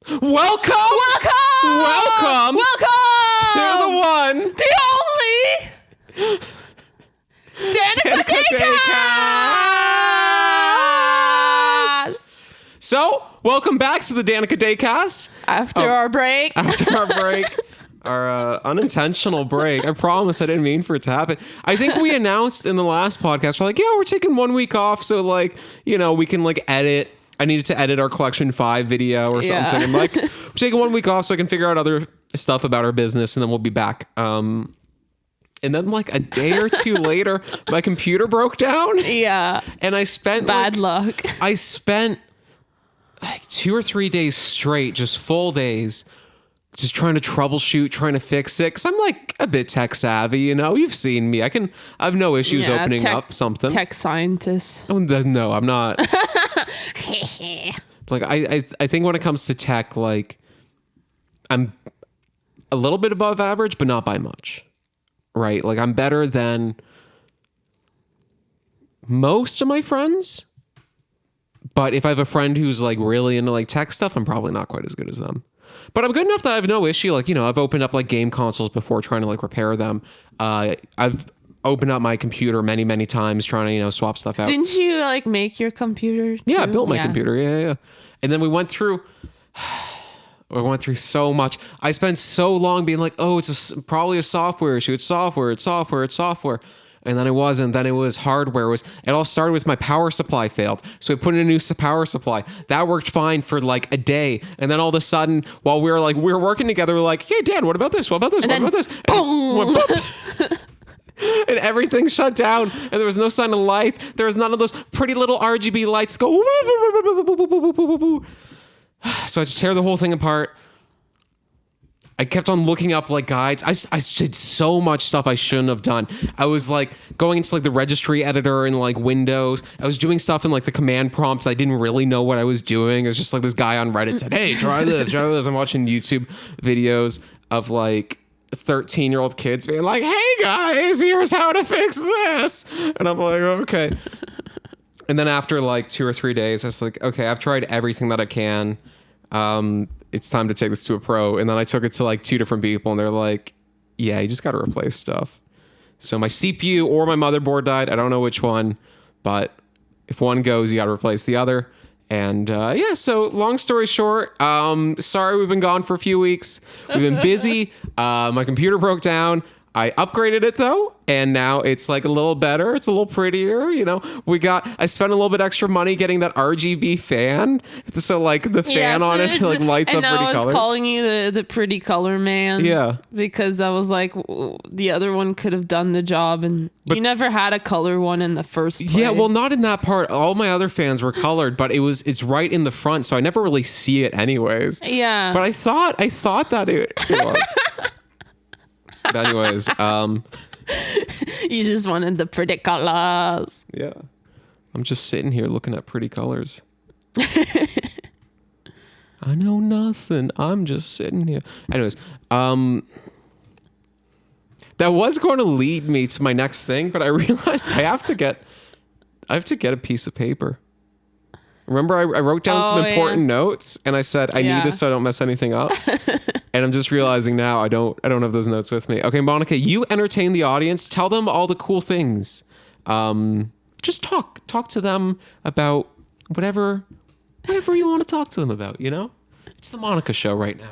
Welcome to the one, the only Danica Daycast. So, welcome back to the Danica Daycast. After our break. Our unintentional break. I promise I didn't mean for it to happen. I think we announced in the last podcast, we're like, yeah, we're taking 1 week off. So like, we can like edit. I needed to edit our Collection 5 video or something. I'm like, we're taking 1 week off so I can figure out other stuff about our business and then we'll be back. And then like a day or two later, my computer broke down. Yeah. And I spent bad luck. I spent like 2 or 3 days straight, just full days, just trying to troubleshoot, trying to fix it. Cause I'm like a bit tech savvy, you've seen me. I have no issues opening up something. Tech scientist. Oh, no, I'm not. Like I think when it comes to tech, like I'm a little bit above average, but not by much. Right? Like I'm better than most of my friends. But if I have a friend who's like really into like tech stuff, I'm probably not quite as good as them. But I'm good enough that I have no issue. Like, I've opened up like game consoles before trying to like repair them. I've opened up my computer many, many times trying to, swap stuff out. Didn't you like make your computer too? Yeah, I built my computer. Yeah. And then we went through so much. I spent so long being like, oh, it's probably a software issue. It's software. And then it wasn't. Then it was hardware. It all started with my power supply failed. So we put in a new power supply. That worked fine for like a day. And then all of a sudden, while we were working together, we're like, hey, Dan, what about this? What about this? What about this? Boom! And everything shut down. And there was no sign of life. There was none of those pretty little RGB lights that go. So I just tear the whole thing apart. I kept on looking up like guides. I did so much stuff I shouldn't have done. I was like going into like the registry editor in like Windows. I was doing stuff in like the command prompts. I didn't really know what I was doing. It was just like this guy on Reddit said, hey, try this. I'm watching YouTube videos of like 13-year-old kids being like, hey guys, here's how to fix this. And I'm like, okay. And then after like 2 or 3 days, I was like, okay, I've tried everything that I can. It's time to take this to a pro. And then I took it to like 2 different people and they're like, yeah, you just got to replace stuff. So my CPU or my motherboard died. I don't know which one, but if one goes, you got to replace the other. And so long story short, sorry, we've been gone for a few weeks. We've been busy. My computer broke down. I upgraded it though, and now it's like a little better. It's a little prettier, I spent a little bit extra money getting that RGB fan. So like the fan on it like lights up pretty colors. And I was calling you the pretty color man. Yeah. Because I was like, the other one could have done the job, and you never had a color one in the first place. Yeah, well, not in that part. All my other fans were colored, but it's right in the front, so I never really see it anyways. Yeah. But I thought that it was. But anyways, you just wanted the pretty colors. Yeah. I'm just sitting here looking at pretty colors. I know nothing. I'm just sitting here. Anyways, that was going to lead me to my next thing, but I realized I have to get a piece of paper. Remember, I wrote down some important notes, and I said I need this so I don't mess anything up. And I'm just realizing now I don't have those notes with me. Okay, Monica, you entertain the audience. Tell them all the cool things. Just talk to them about whatever you want to talk to them about. It's the Monica show right now.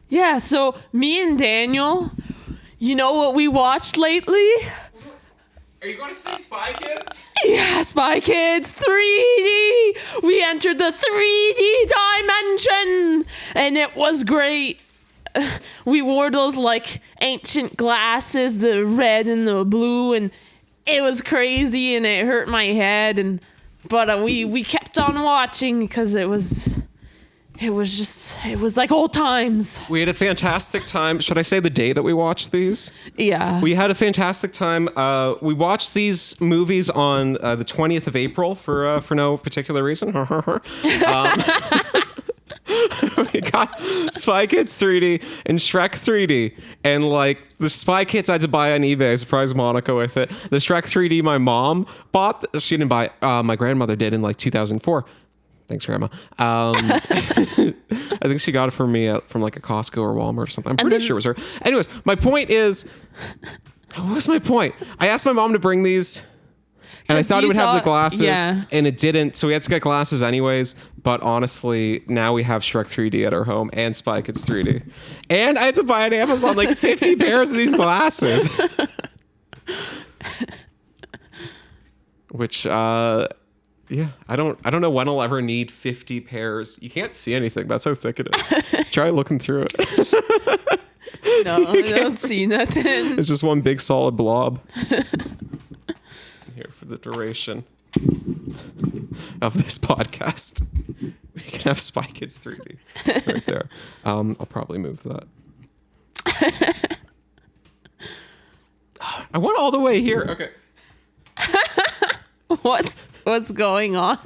Yeah. So me and Daniel, you know what we watched lately? Are you going to see Spy Kids? Yeah, Spy Kids 3D. We entered the 3D dimension, and it was great. We wore those like ancient glasses, the red and the blue, and it was crazy, and it hurt my head. But we kept on watching because it was like old times. We had a fantastic time. Should I say the day that we watched these? Yeah. We had a fantastic time. We watched these movies on the 20th of April for no particular reason. We got Spy Kids 3D and Shrek 3D. And like the Spy Kids I had to buy on eBay. I surprised Monica with it. The Shrek 3D my mom bought. She didn't buy it. My grandmother did in like 2004. Thanks, Grandma. I think she got it for me from like a Costco or Walmart or something. I'm pretty sure it was her. Anyways, my point is, what was my point? I asked my mom to bring these, and I thought it would have the glasses, and it didn't. So we had to get glasses anyways. But honestly, now we have Shrek 3D at our home and Spy Kids 3D, and I had to buy on Amazon like 50 pairs of these glasses, which. Yeah, I don't know when I'll ever need 50 pairs. You can't see anything. That's how thick it is. Try looking through it. No, I don't see nothing. It's just one big solid blob. Here for the duration of this podcast. We can have Spy Kids 3D right there. I'll probably move that. I went all the way here. Okay. What's going on?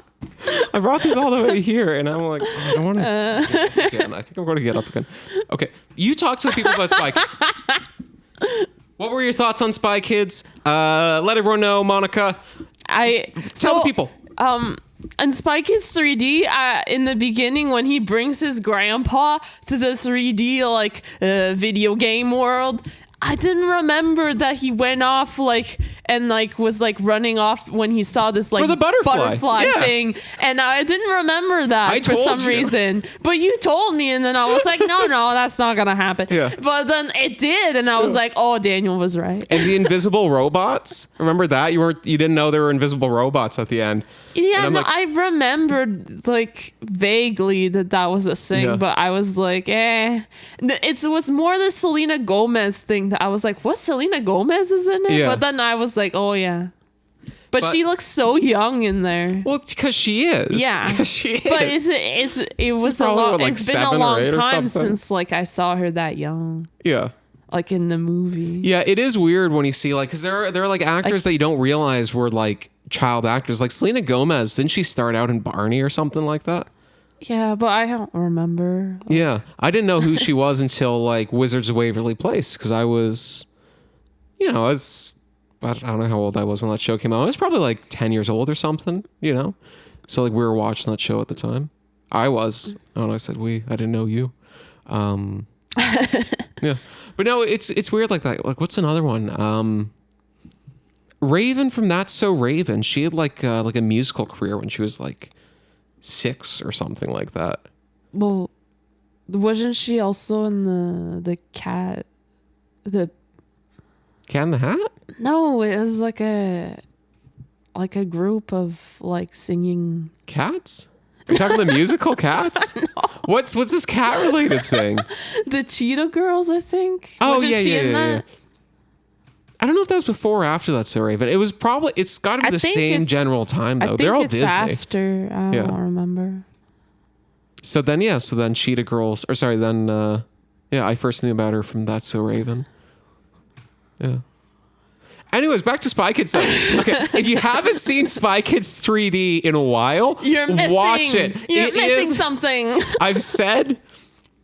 I brought this all the way here, and I'm like, I don't want to. Again, I think I'm going to get up again. Okay, you talk to people about Spy Kids. What were your thoughts on Spy Kids? Let everyone know, Monica. Tell the people. And Spy Kids 3D, in the beginning, when he brings his grandpa to the 3D like video game world, I didn't remember that he went off and was running off when he saw this for the butterfly thing, and I didn't remember that for some reason. But you told me, and then I was like, no, that's not gonna happen. Yeah. But then it did, and I was like, oh, Daniel was right. And the invisible robots, remember that? You didn't know there were invisible robots at the end. Yeah, no, I remembered vaguely that was a thing, but I was like, It was more the Selena Gomez thing that I was like, what, Selena Gomez is in it? Yeah. But then I was like, oh yeah. But she looks so young in there. Well, because she is. Yeah. She is. But it's been a long time since I saw her that young. Yeah. In the movie. Yeah, it is weird when you see because there are actors that you don't realize were child actors. Like Selena Gomez, didn't she start out in Barney or something like that? Yeah, but I don't remember. Yeah, I didn't know who she was until Wizards of Waverly Place, because I was, I don't know how old I was when that show came out. I was probably 10 years old or something, So we were watching that show at the time. I was. I don't know. I said we. I didn't know you. Yeah. But no, it's weird like that. What's another one? Raven from That's So Raven. She had a musical career when she was 6 or something like that. Well, wasn't she also in the Cat? The Cat in the Hat? No, it was a group of singing cats. Are you talking the musical Cats? No. What's this cat related thing? The Cheetah Girls, I think. Oh, wasn't she in that? Yeah. I don't know if that was before or after That's So Raven. It was probably. It's got to be the same general time though. They're all Disney. After. I don't remember. So then Cheetah Girls, I first knew about her from That's So Raven. Yeah. Anyways, back to Spy Kids though. Okay, if you haven't seen Spy Kids 3D in a while, watch it. You're missing something. I've said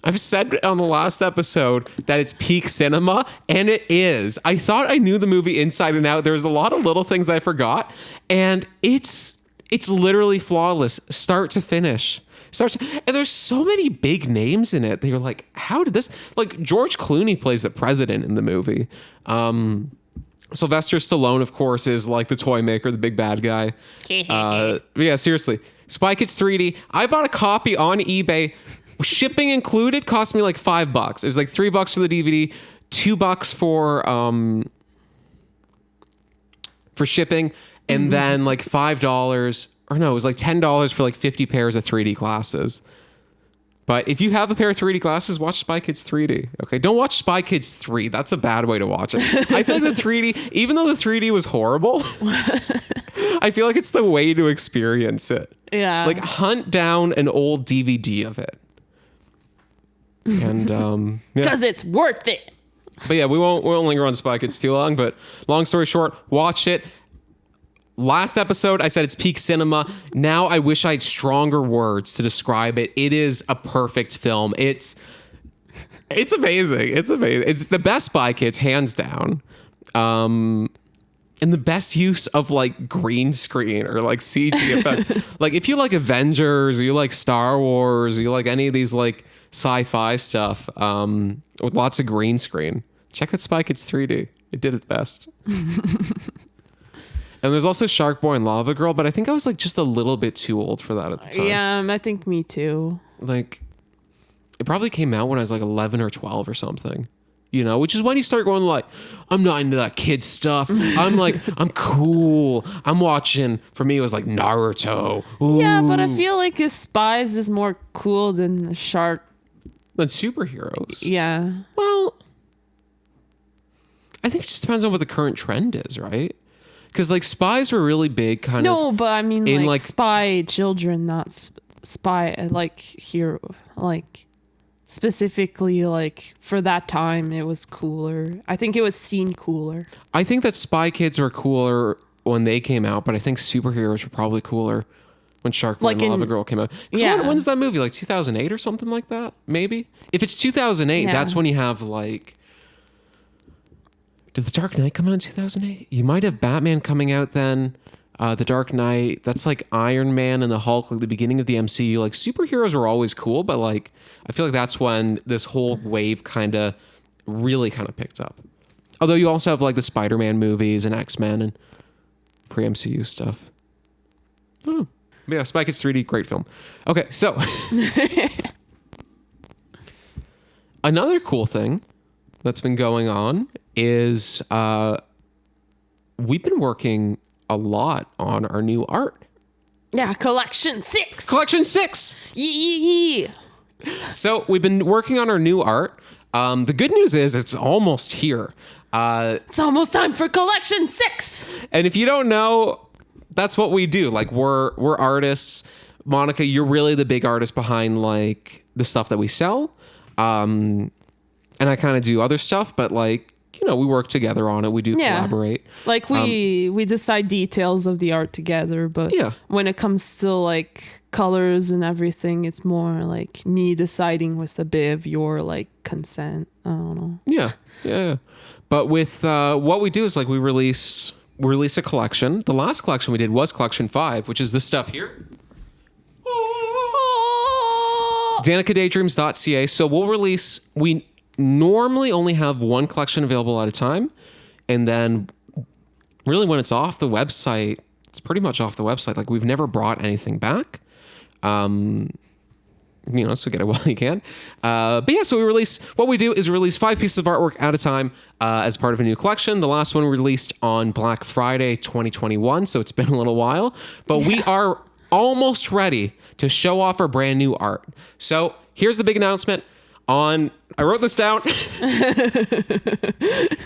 on the last episode that it's peak cinema, and it is. I thought I knew the movie inside and out. There was a lot of little things I forgot, and it's literally flawless, start to finish. And there's so many big names in it that you're like, how did this? George Clooney plays the president in the movie. Sylvester Stallone, of course, is the toy maker, the big bad guy. Yeah, seriously. Spy Kids 3D. I bought a copy on eBay. Shipping included, cost me $5. It was $3 for the DVD, $2 for shipping, and then $5, or no, it was $10 for 50 pairs of 3D glasses. But if you have a pair of 3D glasses, watch Spy Kids 3D. Okay, don't watch Spy Kids 3. That's a bad way to watch it. I feel the 3D, even though the 3D was horrible, I feel it's the way to experience it. Yeah. Hunt down an old DVD of it. And because it's worth it. But yeah, we won't linger on Spy Kids too long. But long story short, watch it. Last episode, I said it's peak cinema. Now I wish I had stronger words to describe it. It is a perfect film. It's amazing. It's amazing. It's the best Spy Kids, hands down. and the best use of like green screen or like CG effects. Like if you like Avengers or you like Star Wars or you like any of these like sci-fi stuff with lots of green screen, check out Spy Kids 3D. It did it best. And there's also Shark Boy and Lava Girl, but I think I was like just a little bit too old for that at the time. Yeah, I think me too. Like it probably came out when I was like 11 or 12 or something. You know, which is when you start going like, I'm not into that kid stuff. I'm like, I'm cool. I'm watching, for me, it was like Naruto. Ooh. Yeah, but I feel like the Spies is more cool than the Shark. Than superheroes. Yeah. Well, I think it just depends on what the current trend is, right? Because like Spies were really big kind of. No, but I mean in, like spy children, not spy, like hero, like specifically like for that time it was cooler. I think it was seen cooler. I think that Spy Kids were cooler when they came out, but I think superheroes were probably cooler when Shark Boy and Lava Girl came out. Yeah. When's that movie? Like 2008 or something like that? Maybe? If it's 2008, Yeah. that's when you have like... Did The Dark Knight come out in 2008? You might have Batman coming out then. The Dark Knight. That's like Iron Man and the Hulk, like the beginning of the MCU. Like superheroes were always cool, but like I feel like that's when this whole wave really picked up. Although you also have like the Spider-Man movies and X-Men and pre-MCU stuff. Oh. But yeah, Spy Kids 3D, great film. Okay, so another cool thing that's been going on is we've been working a lot on our new art. Yeah, collection 6. Collection 6. Yeah. So we've been working on our new art. The good news is it's almost here. It's almost time for collection 6. And if you don't know, that's what we do. Like we're artists. Monica, you're really the big artist behind like the stuff that we sell. And I kind of do other stuff, but like, you know, we work together on it. We do collaborate. Like we decide details of the art together, but when it comes to like colors and everything, it's more like me deciding with a bit of your like consent. I don't know. Yeah. But with what we do is like we release a collection. The last collection we did was collection 5, which is this stuff here. DanicaDaydreams.ca. So we normally only have one collection available at a time. And then really when it's off the website, it's pretty much off the website. Like we've never brought anything back. You know, so get it while you can. But yeah, so what we do is release 5 pieces of artwork at a time as part of a new collection. The last one we released on Black Friday 2021, so it's been a little while. But we are almost ready to show off our brand new art. So here's the big announcement. I wrote this down.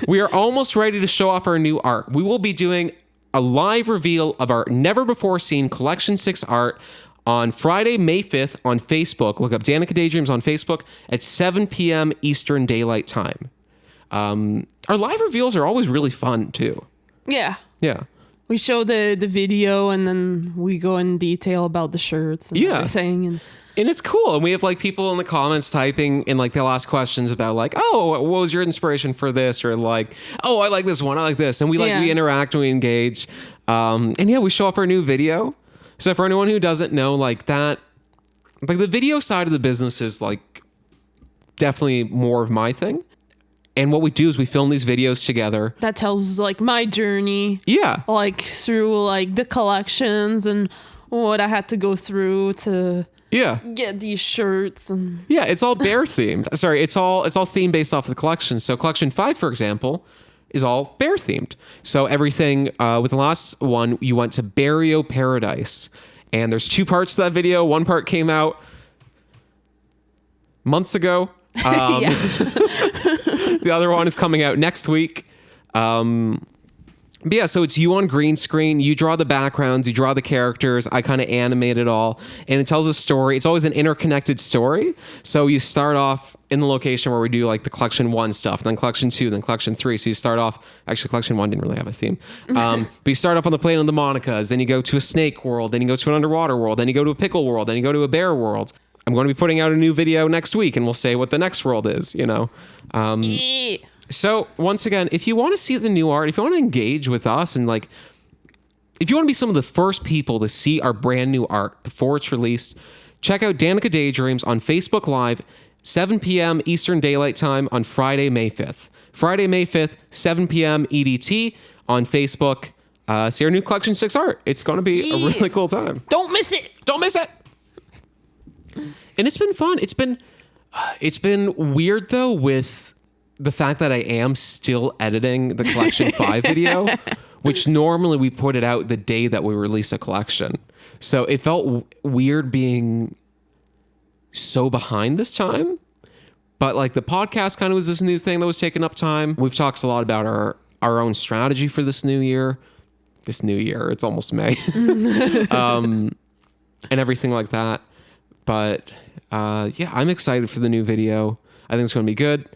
We are almost ready to show off our new art. We will be doing a live reveal of our never before seen Collection 6 art on Friday, May 5th on Facebook. Look up Danica Daydreams on Facebook at 7 p.m. Eastern Daylight Time. Our live reveals are always really fun too. Yeah. Yeah. We show the video and then we go in detail about the shirts and everything. And it's cool. And we have like people in the comments typing and like they'll ask questions about like, oh, what was your inspiration for this? Or like, oh, I like this one. I like this. And we interact and we engage. And yeah, we show off our new video. So for anyone who doesn't know, like that, like the video side of the business is like definitely more of my thing. And what we do is we film these videos together. That tells like my journey. Yeah. Like through like the collections and what I had to go through to get these shirts and it's all bear themed. Sorry, it's all themed based off the collection. So collection 5, for example, is all bear themed. So everything with the last one, you went to Barrio Paradise, and there's 2 parts to that video. One part came out months ago. The other one is coming out next week. But yeah, so it's you on green screen. You draw the backgrounds, you draw the characters. I kind of animate it all. And it tells a story. It's always an interconnected story. So you start off in the location where we do like the collection 1 stuff, then collection 2, then collection 3. So you start off, actually collection 1 didn't really have a theme. But you start off on the planet of the Monicas, then you go to a snake world, then you go to an underwater world, then you go to a pickle world, then you go to a bear world. I'm going to be putting out a new video next week and we'll say what the next world is, you know. So once again, if you want to see the new art, if you want to engage with us and like, if you want to be some of the first people to see our brand new art before it's released, check out Danica Daydreams on Facebook Live, 7 p.m. Eastern Daylight Time on Friday, May 5th. Friday, May 5th, 7 p.m. EDT on Facebook. See our new Collection 6 art. It's going to be a really cool time. Don't miss it. Don't miss it. And it's been fun. It's been weird though with the fact that I am still editing the Collection 5 video, which normally we put it out the day that we release a collection. So it felt weird being so behind this time. But like the podcast kind of was this new thing that was taking up time. We've talked a lot about our own strategy for this new year. This new year, it's almost May. And everything like that. But yeah, I'm excited for the new video. I think it's going to be good.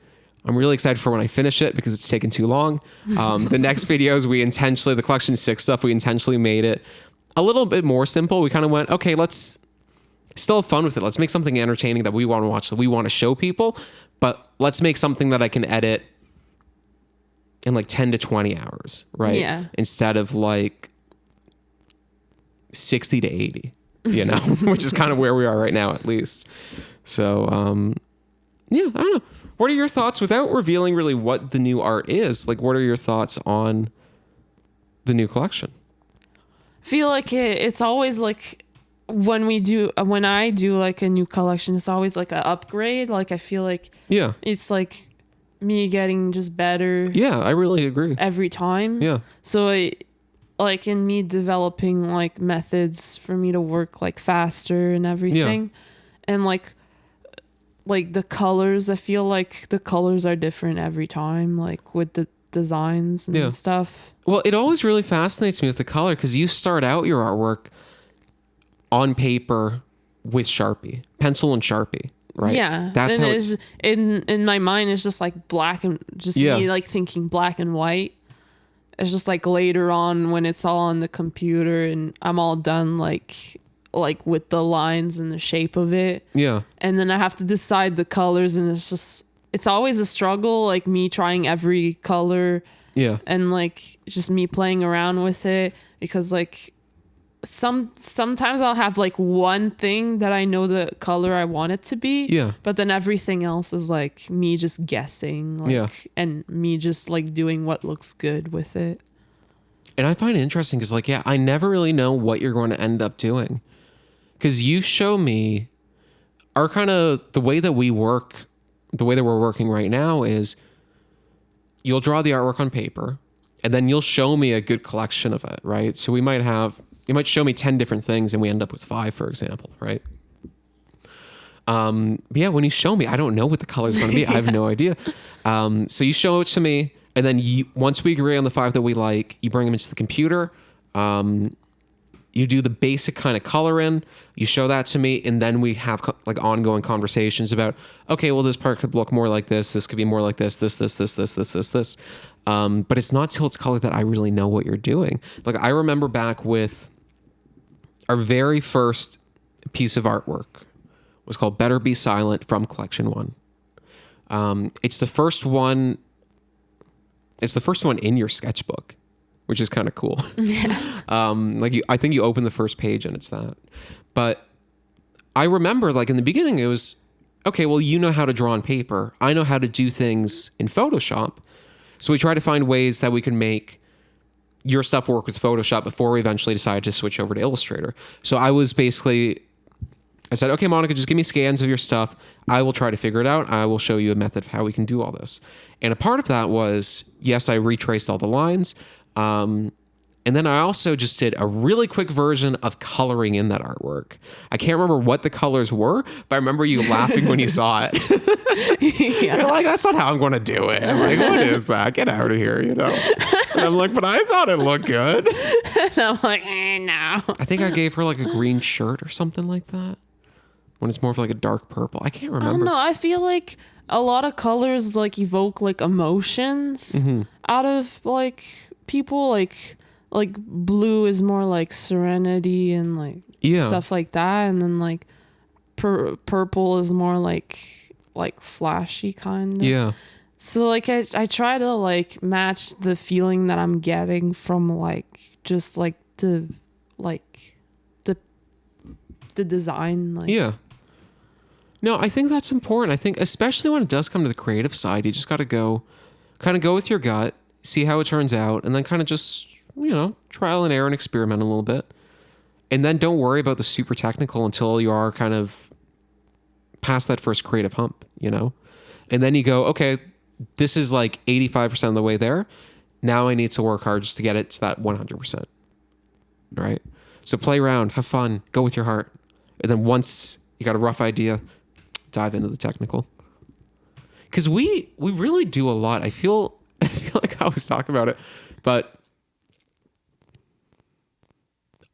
I'm really excited for when I finish it because it's taken too long. The next videos, the Collection 6 stuff, we intentionally made it a little bit more simple. We kind of went, okay, let's still have fun with it. Let's make something entertaining that we want to watch, that we want to show people, but let's make something that I can edit in like 10 to 20 hours, right? Yeah. Instead of like 60 to 80, you know, which is kind of where we are right now, at least. So, yeah, I don't know. What are your thoughts, without revealing really what the new art is? Like, what are your thoughts on the new collection? I feel like it's always like when I do like a new collection, it's always like an upgrade. Like I feel like it's like me getting just better. Yeah, I really agree. Every time. Yeah. So like in me developing like methods for me to work like faster and everything. And like the colors, I feel like the colors are different every time, like with the designs and stuff. Well, it always really fascinates me with the color because you start out your artwork on paper with Sharpie, pencil and Sharpie, right? Yeah. That's and how it's in my mind, it's just like black and just me like thinking black and white. It's just like later on when it's all on the computer and I'm all done like with the lines and the shape of it. Yeah. And then I have to decide the colors and it's always a struggle, like me trying every color. Yeah. And like just me playing around with it because like sometimes I'll have like one thing that I know the color I want it to be. Yeah. But then everything else is like me just guessing. Like, and me just like doing what looks good with it. And I find it interesting because like, I never really know what you're going to end up doing. Because you show me our kind of the way that we work, the way that we're working right now is you'll draw the artwork on paper and then you'll show me a good collection of it, right? So you might show me 10 different things and we end up with 5, for example, right? But yeah, when you show me, I don't know what the color is going to be. I have no idea. So you show it to me and then once we agree on the 5 that we like, you bring them into the computer. You do the basic kind of color in, you show that to me, and then we have like ongoing conversations about, okay, well, this part could look more like this could be more like this. But it's not till it's colored that I really know what you're doing. Like I remember back with our very first piece of artwork was called Better Be Silent from Collection 1. It's the first one in your sketchbook, which is kind of cool. I think you open the first page and it's that. But I remember like in the beginning it was, okay, well, you know how to draw on paper. I know how to do things in Photoshop. So we tried to find ways that we could make your stuff work with Photoshop before we eventually decided to switch over to Illustrator. So I said, okay, Monica, just give me scans of your stuff. I will try to figure it out. I will show you a method of how we can do all this. And a part of that was, yes, I retraced all the lines. And then I also just did a really quick version of coloring in that artwork. I can't remember what the colors were, but I remember you laughing when you saw it. You're like, that's not how I'm going to do it. I'm like, what is that? Get out of here, you know? And I'm like, but I thought it looked good. And I'm like, no. I think I gave her like a green shirt or something like that. When it's more of like a dark purple. I can't remember. I don't know. I feel like a lot of colors like evoke like emotions out of like people. Like blue is more like serenity and like stuff like that, and then like purple is more like flashy kind of. Yeah. So like I try to like match the feeling that I'm getting from like just like the design. Like Yeah. No, I think that's important. I think especially when it does come to the creative side, you just got to go with your gut, see how it turns out, and then kind of just, trial and error and experiment a little bit. And then don't worry about the super technical until you are kind of past that first creative hump, And then you go, okay, this is like 85% of the way there. Now I need to work hard just to get it to that 100%. Right? So play around, have fun, go with your heart. And then once you got a rough idea, dive into the technical. Because we really do a lot. I feel like I always talk about it, but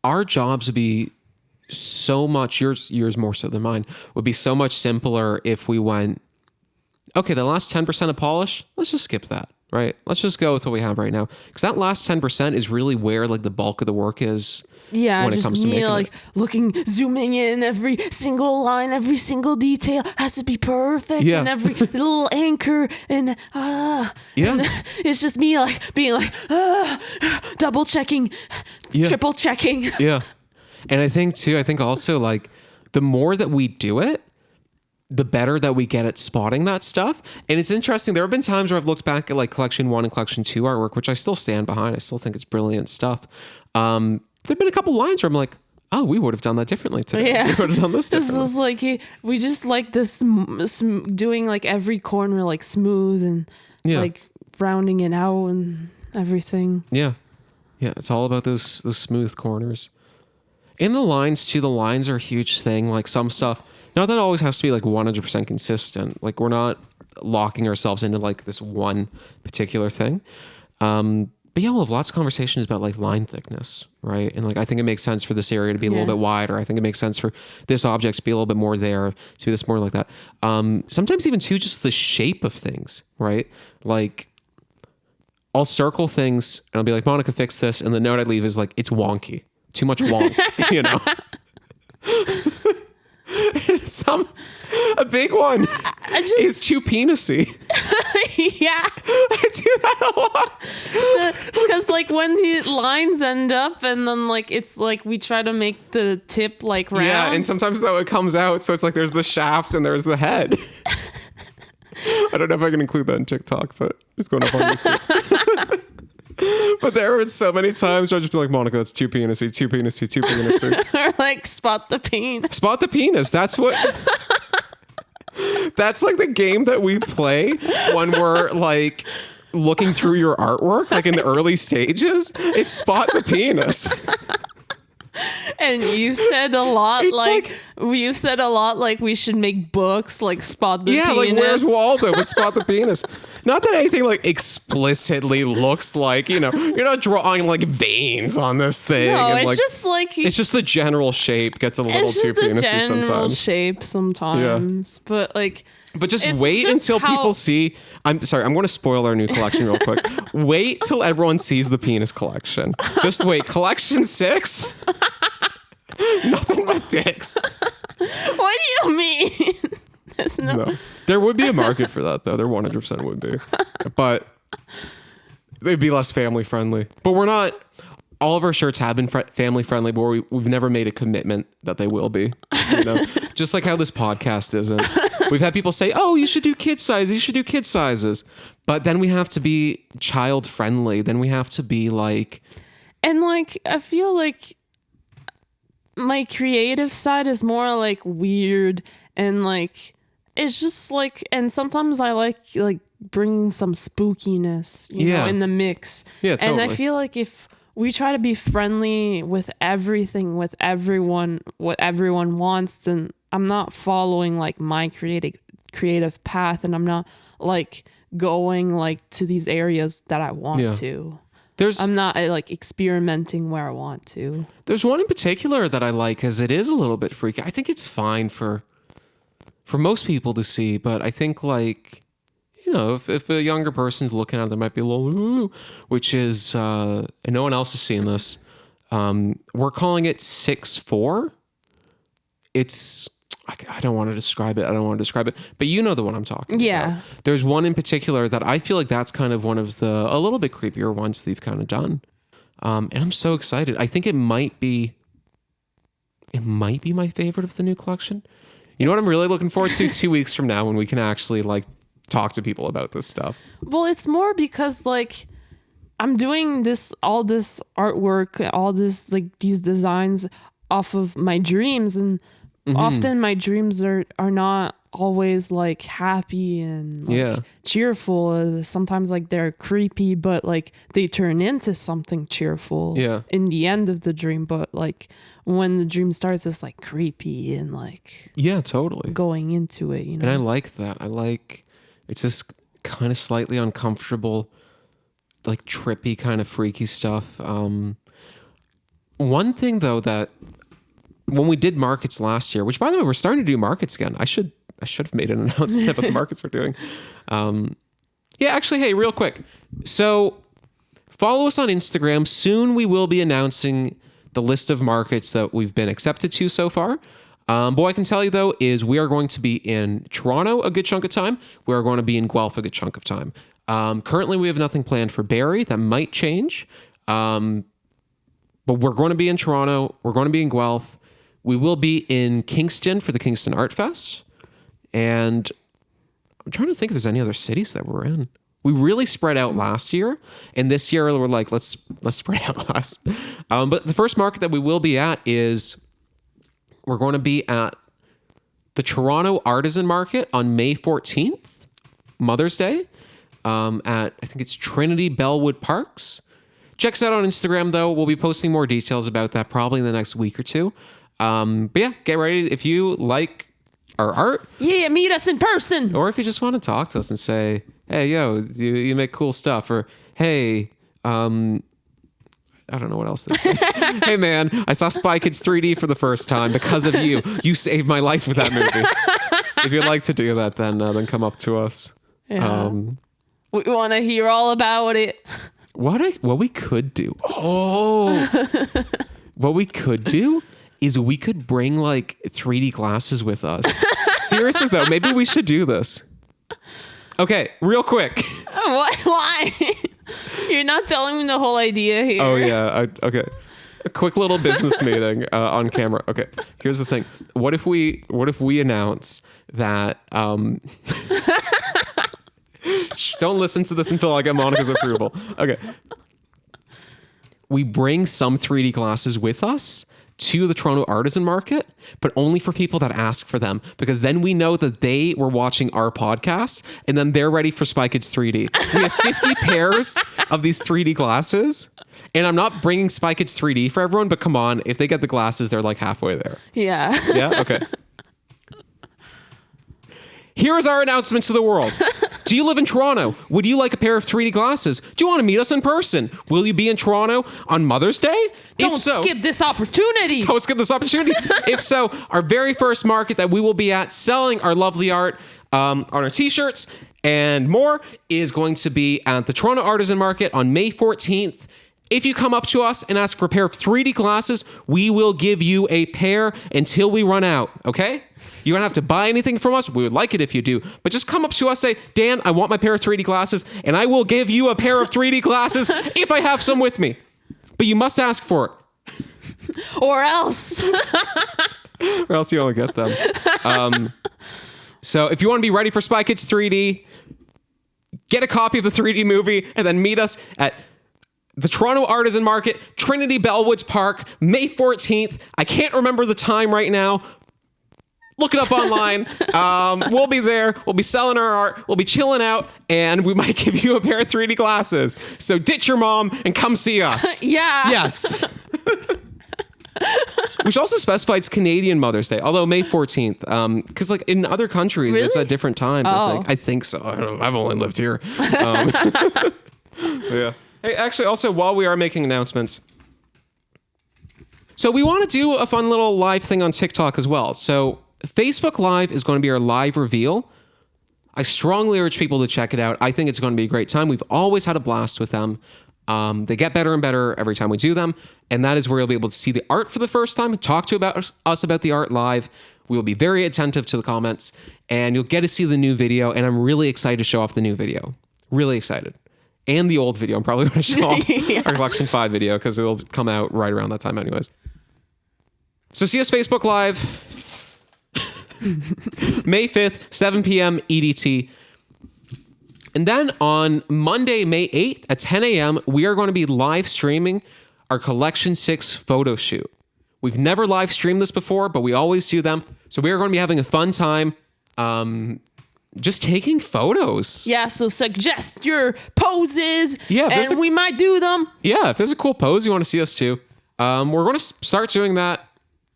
our jobs would be so much, yours more so than mine, would be so much simpler if we went, okay, the last 10% of polish, let's just skip that, right? Let's just go with what we have right now. Because that last 10% is really where like the bulk of the work is. Yeah, when it just comes to me making like zooming in every single line, every single detail has to be perfect, Yeah. and every little anchor and Yeah. and it's just me like being like double checking, Yeah. triple checking. Yeah. And I think also like the more that we do it, the better that we get at spotting that stuff. And it's interesting. There have been times where I've looked back at like collection 1 and collection 2 artwork, which I still stand behind. I still think it's brilliant stuff. There've been a couple lines where I'm like, oh, we would have done that differently today. Yeah. We would have done this This differently. is like we just like this doing like every corner like smooth and Yeah. like rounding it out and everything. Yeah. Yeah. It's all about those smooth corners. And the lines too. The lines are a huge thing. Like some stuff, not that it always has to be like 100% consistent. Like we're not locking ourselves into like this one particular thing. But yeah, we'll have lots of conversations about like line thickness, right? And like I think it makes sense for this area to be a little bit wider. I think it makes sense for this object to be a little bit more there, to be this more like that. Sometimes even too, just the shape of things, right? Like I'll circle things and I'll be like, Monica, fix this. And the note I leave is like, it's wonky. Too much wonk, A big one is too penisy. Yeah. I do that a lot. Because like when the lines end up and then like it's like we try to make the tip like round. Yeah, and sometimes though it comes out, so it's like there's the shaft and there's the head. I don't know if I can include that in TikTok, but it's going up on YouTube. But there were so many times where I'd just be like, Monica, that's too penisy, too penisy, too penisy. Or like spot the penis. Spot the penis. That's what. That's like the game that we play when we're like looking through your artwork, like in the early stages. It's spot the penis. And you said a lot It's you said a lot like we should make books like spot the penis. Like Where's Waldo with spot the penis? Not that anything like explicitly looks like, you're not drawing like veins on this thing. No, and, it's like, just like it's just the general shape gets a little it's too just the penisy general sometimes. shape sometimes. But like But just it's wait just until how- people see. I'm sorry, I'm going to spoil our new collection real quick. Wait till everyone sees the penis collection. Just wait. Collection 6? Nothing but dicks. What do you mean? There's No. There would be a market for that, though. There 100% would be. But they'd be less family friendly. But we're not. All of our shirts have been family friendly, but we've never made a commitment that they will be. Just like how this podcast isn't. We've had people say, oh, you should do kid sizes. You should do kid sizes. But then we have to be child friendly. Then we have to be like. And like I feel like my creative side is more like weird and like it's just like, and sometimes I like bringing some spookiness, you know, in the mix. Yeah, totally. And I feel like if we try to be friendly with everything, with everyone, what everyone wants, then I'm not following like my creative path, and I'm not like going like to these areas that I want to. I'm not like experimenting where I want to. There's one in particular that I like because it is a little bit freaky. I think it's fine for most people to see, but I think like, if a younger person's looking at it, there might be a little, ooh, which is, and no one else is seeing this. We're calling it 6'4". It's I don't want to describe it. But you know the one I'm talking Yeah. about. There's one in particular that I feel like that's kind of one of the a little bit creepier ones they've kind of done. And I'm so excited. I think it might be my favorite of the new collection. You know what I'm really looking forward to? 2 weeks from now when we can actually like talk to people about this stuff. Well, it's more because like I'm doing all this artwork, all this like these designs off of my dreams, and often my dreams are not always like happy and like cheerful. Sometimes like they're creepy, but like they turn into something cheerful in the end of the dream. But like when the dream starts, it's like creepy and like totally going into it, you know. And I like that. It's this kind of slightly uncomfortable, like trippy kind of freaky stuff. One thing though that when we did markets last year, which by the way, we're starting to do markets again. I should have made an announcement about the markets we're doing. Actually, hey, real quick. So follow us on Instagram. Soon we will be announcing the list of markets that we've been accepted to so far. What I can tell you though is we are going to be in Toronto a good chunk of time. We are going to be in Guelph a good chunk of time. Currently we have nothing planned for Barrie. That might change. But we're going to be in Toronto. We're going to be in Guelph. We will be in Kingston for the Kingston Art Fest. And I'm trying to think if there's any other cities that we're in. We really spread out last year. And this year we're like, let's spread out less. But the first market that we will be at is we're going to be at the Toronto Artisan Market on May 14th, Mother's Day, at, I think it's Trinity Bellwood Parks. Check us out on Instagram, though. We'll be posting more details about that probably in the next week or two. But yeah, get ready. If you like our art. Yeah, meet us in person. Or if you just want to talk to us and say, hey, yo, you make cool stuff. Or, hey, I don't know what else to say. Hey, man, I saw Spy Kids 3D for the first time because of you. You saved my life with that movie. If you'd like to do that, then come up to us. Yeah. We want to hear all about it. What we could do. What we could do is we could bring like 3D glasses with us. Seriously though, maybe we should do this. Okay, real quick. What? Why? You're not telling me the whole idea here. Oh yeah. Okay. A quick little business meeting on camera. Okay. Here's the thing. What if we announce that? Don't listen to this until I get Monica's approval. Okay. We bring some 3D glasses with us to the Toronto Artisan Market, but only for people that ask for them, because then we know that they were watching our podcast and then they're ready for Spy Kids 3D. We have 50 pairs of these 3D glasses, and I'm not bringing Spy Kids 3D for everyone, but come on, if they get the glasses, they're like halfway there. Yeah. Yeah? Okay. Here's our announcement to the world. Do you live in Toronto? Would you like a pair of 3D glasses? Do you want to meet us in person? Will you be in Toronto on Mother's Day? Don't skip this opportunity. Don't skip this opportunity. If so, our very first market that we will be at selling our lovely art on our t-shirts and more is going to be at the Toronto Artisan Market on May 14th. If you come up to us and ask for a pair of 3D glasses, we will give you a pair until we run out, okay? You don't have to buy anything from us. We would like it if you do. But just come up to us, say, Dan, I want my pair of 3D glasses, and I will give you a pair of 3D glasses if I have some with me. But you must ask for it. Or else. Or else you only get them. So if you want to be ready for Spy Kids 3D, get a copy of the 3D movie, and then meet us at the Toronto Artisan Market, Trinity Bellwoods Park, May 14th. I can't remember the time right now. Look it up online. We'll be there. We'll be selling our art. We'll be chilling out, and we might give you a pair of 3D glasses. So ditch your mom and come see us. Yeah. Yes. We should also specify it's Canadian Mother's Day, although May 14th. Because like in other countries, really? It's at different times. Oh. I think so. I don't know. I've only lived here. Yeah. Hey, actually, also, while we are making announcements, so we want to do a fun little live thing on TikTok as well. So Facebook Live is going to be our live reveal. I strongly urge people to check it out. I think it's going to be a great time. We've always had a blast with them. They get better and better every time we do them. And that is where you'll be able to see the art for the first time, talk to us about the art live. We will be very attentive to the comments, and you'll get to see the new video, and I'm really excited to show off the new video. Really excited. And the old video. I'm probably going to show off our Collection 5 video because it'll come out right around that time anyways. So see us Facebook Live May 5th, 7 p.m. EDT. And then on Monday, May 8th at 10 a.m., we are going to be live streaming our Collection 6 photo shoot. We've never live streamed this before, but we always do them. So we are going to be having a fun time just taking photos. Yeah, so suggest your poses, and we might do them. Yeah, if there's a cool pose you want to see us do, we're going to start doing that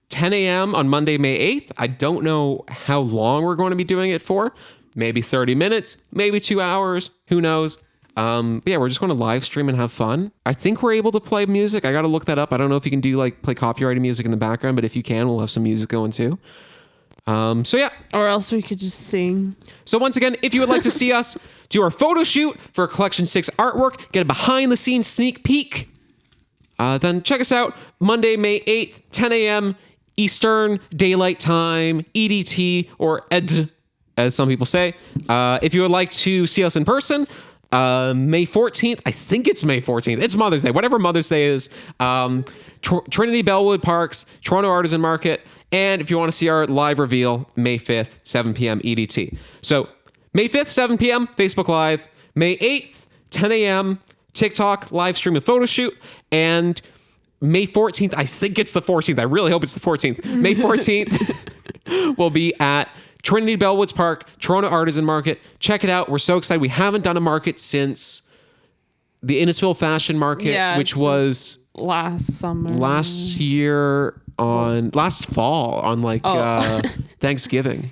10 a.m. on Monday, May 8th. I don't know how long we're going to be doing it for. Maybe 30 minutes, maybe 2 hours. Who knows? But yeah, we're just going to live stream and have fun. I think we're able to play music. I got to look that up. I don't know if you can do like play copyrighted music in the background, but if you can, we'll have some music going too. So yeah. Or else we could just sing. So once again, if you would like to see us do our photo shoot for Collection 6 artwork, get a behind the scenes sneak peek, then check us out Monday, May 8th, 10 a.m. Eastern Daylight Time, EDT, or ED, as some people say. If you would like to see us in person, May 14th, I think it's May 14th. It's Mother's Day, whatever Mother's Day is. Trinity Bellwood Parks, Toronto Artisan Market. And if you want to see our live reveal, May 5th, 7 p.m. EDT. So May 5th, 7 p.m. Facebook Live. May 8th, 10 a.m. TikTok live stream and photo shoot. And May 14th, I think it's the 14th. I really hope it's the 14th. May 14th will be at Trinity Bellwoods Park, Toronto Artisan Market. Check it out. We're so excited. We haven't done a market since the Innisfil Fashion Market, which was last summer. Last fall on Thanksgiving.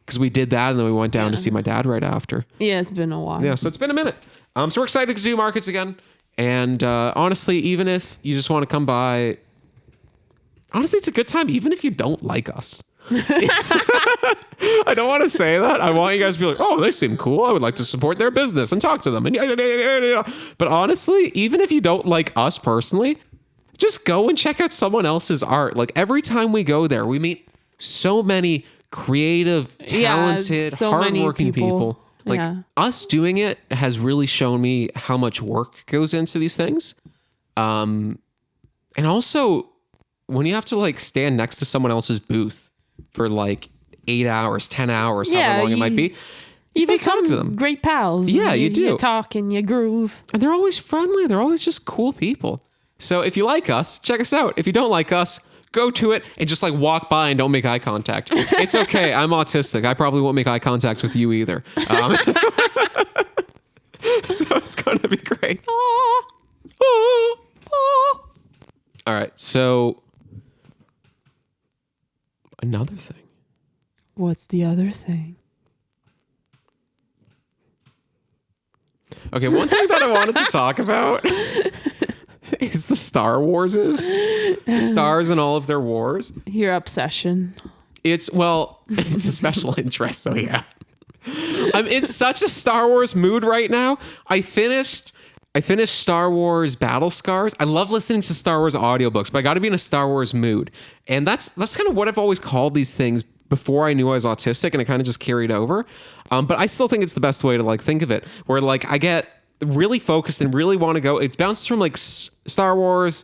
Because we did that and then we went down to see my dad right after. Yeah, it's been a while. Yeah, so it's been a minute. So we're excited to do markets again. And honestly, even if you just want to come by, honestly, it's a good time, even if you don't like us. I don't want to say that. I want you guys to be like, oh, they seem cool. I would like to support their business and talk to them. But honestly, even if you don't like us personally, just go and check out someone else's art. Like every time we go there, we meet so many creative, talented, hardworking people. Like us doing it has really shown me how much work goes into these things. And also when you have to like stand next to someone else's booth for like 8 hours, 10 hours, however long it might be. You become great pals. Yeah, you do. You talk and you groove. And they're always friendly. They're always just cool people. So if you like us, check us out. If you don't like us, go to it and just like walk by and don't make eye contact. It's okay. I'm autistic. I probably won't make eye contact with you either. So it's going to be great. All right. So another thing. What's the other thing? Okay, one thing that I wanted to talk about is the Star Warses. The stars and all of their wars. Your obsession. It's a special interest, so yeah. I'm in such a Star Wars mood right now. I finished Star Wars Battle Scars. I love listening to Star Wars audiobooks, but I got to be in a Star Wars mood. And that's kind of what I've always called these things before I knew I was autistic, and it kind of just carried over. But I still think it's the best way to like think of it, where like I get really focused and really want to go. It bounces from like Star Wars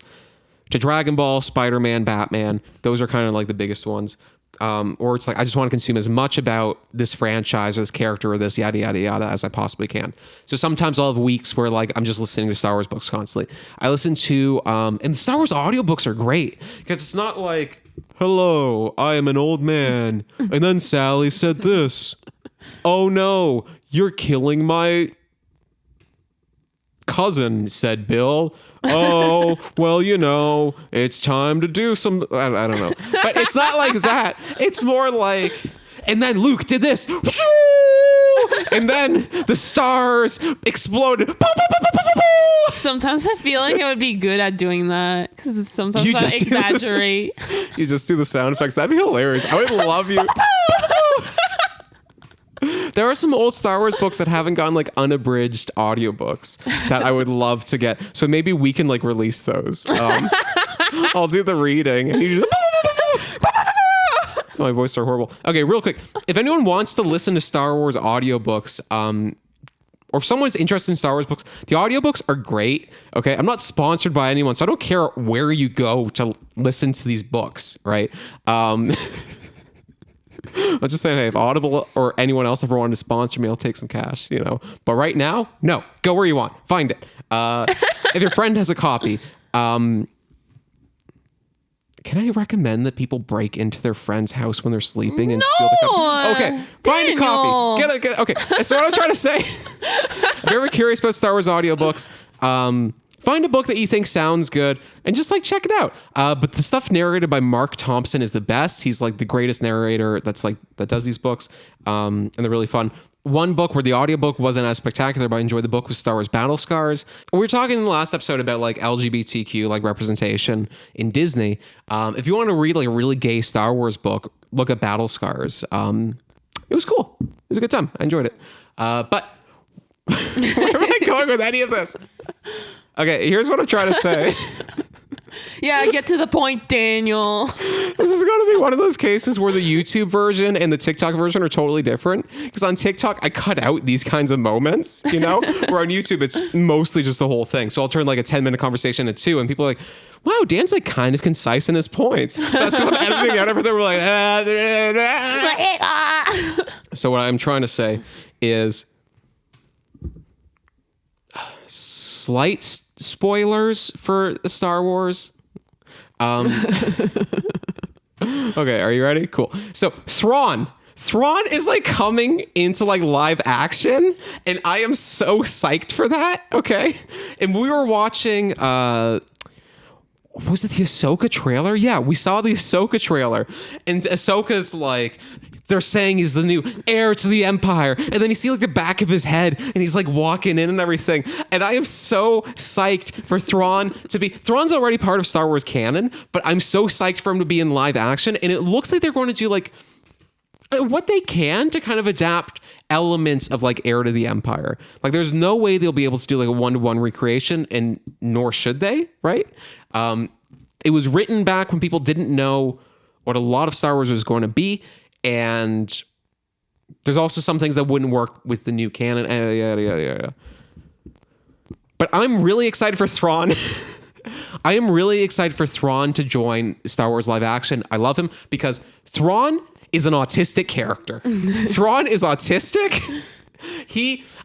to Dragon Ball, Spider-Man, Batman. Those are kind of like the biggest ones. Or it's like I just want to consume as much about this franchise or this character or this yada yada yada as I possibly can. So sometimes I'll have weeks where like I'm just listening to Star Wars books constantly. I listen to and Star Wars audiobooks are great because it's not like, hello, I am an old man, and then Sally said this. Oh no, you're killing my cousin, said Bill. Oh, well, you know, it's time to do some, I don't know. But it's not like that. It's more like, and then Luke did this. And then the stars exploded. Sometimes I feel like I would be good at doing that because sometimes I exaggerate. You just do the sound effects. That'd be hilarious. I would love you. There are some old Star Wars books that haven't gotten like unabridged audiobooks that I would love to get. So maybe we can like release those. I'll do the reading and you just, my voice are horrible. Okay, real quick. If anyone wants to listen to Star Wars audiobooks, or if someone's interested in Star Wars books, the audiobooks are great. Okay, I'm not sponsored by anyone, so I don't care where you go to listen to these books, right? I'll just say, hey, if Audible or anyone else ever wanted to sponsor me, I'll take some cash, you know. But right now, no. Go where you want. Find it. If your friend has a copy, can I recommend that people break into their friend's house when they're sleeping and steal the copy? Okay, find a copy. Get okay. So what I'm trying to say, if you're ever curious about Star Wars audiobooks, find a book that you think sounds good and just like check it out. But the stuff narrated by Mark Thompson is the best. He's like the greatest narrator that does these books, and they're really fun. One book where the audiobook wasn't as spectacular, but I enjoyed the book, was Star Wars Battle Scars. We were talking in the last episode about like LGBTQ like representation in Disney. If you want to read like a really gay Star Wars book, look at Battle Scars. It was cool. It was a good time. I enjoyed it. But where am I going with any of this? Okay, here's what I'm trying to say. Yeah, get to the point, Daniel. This is going to be one of those cases where the YouTube version and the TikTok version are totally different. Because on TikTok, I cut out these kinds of moments, you know? Where on YouTube, it's mostly just the whole thing. So I'll turn like a 10-minute conversation into 2, and people are like, wow, Dan's like kind of concise in his points. That's because I'm editing out everything. We're like, So what I'm trying to say is slight spoilers for Star Wars. Okay, are you ready? Cool. So Thrawn is like coming into like live action, and I am so psyched for that. Okay, and we were watching was it the Ahsoka trailer? Yeah, we saw the Ahsoka trailer, and Ahsoka's like, they're saying he's the new heir to the Empire, and then you see like the back of his head, and he's like walking in and everything, and I am so psyched for Thrawn's already part of Star Wars canon, but I'm so psyched for him to be in live action, and it looks like they're going to do like what they can to kind of adapt elements of like heir to the Empire. Like there's no way they'll be able to do like a 1-to-1 recreation, and nor should they, right? It was written back when people didn't know what a lot of Star Wars was going to be, and there's also some things that wouldn't work with the new canon. But I'm really excited for Thrawn. I am really excited for Thrawn to join Star Wars live action. I love him because Thrawn is an autistic character. Thrawn is autistic.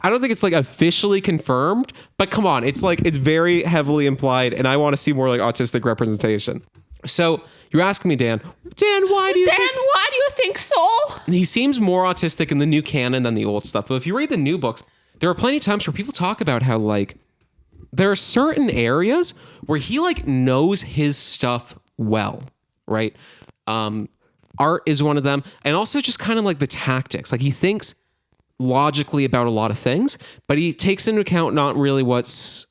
I don't think it's like officially confirmed, but come on, it's very heavily implied, and I want to see more like autistic representation. So you're asking me, Dan, why do you think so? He seems more autistic in the new canon than the old stuff. But if you read the new books, there are plenty of times where people talk about how like there are certain areas where he like knows his stuff well, right? Art is one of them, and also just kind of like the tactics. Like he thinks logically about a lot of things, but he takes into account not really what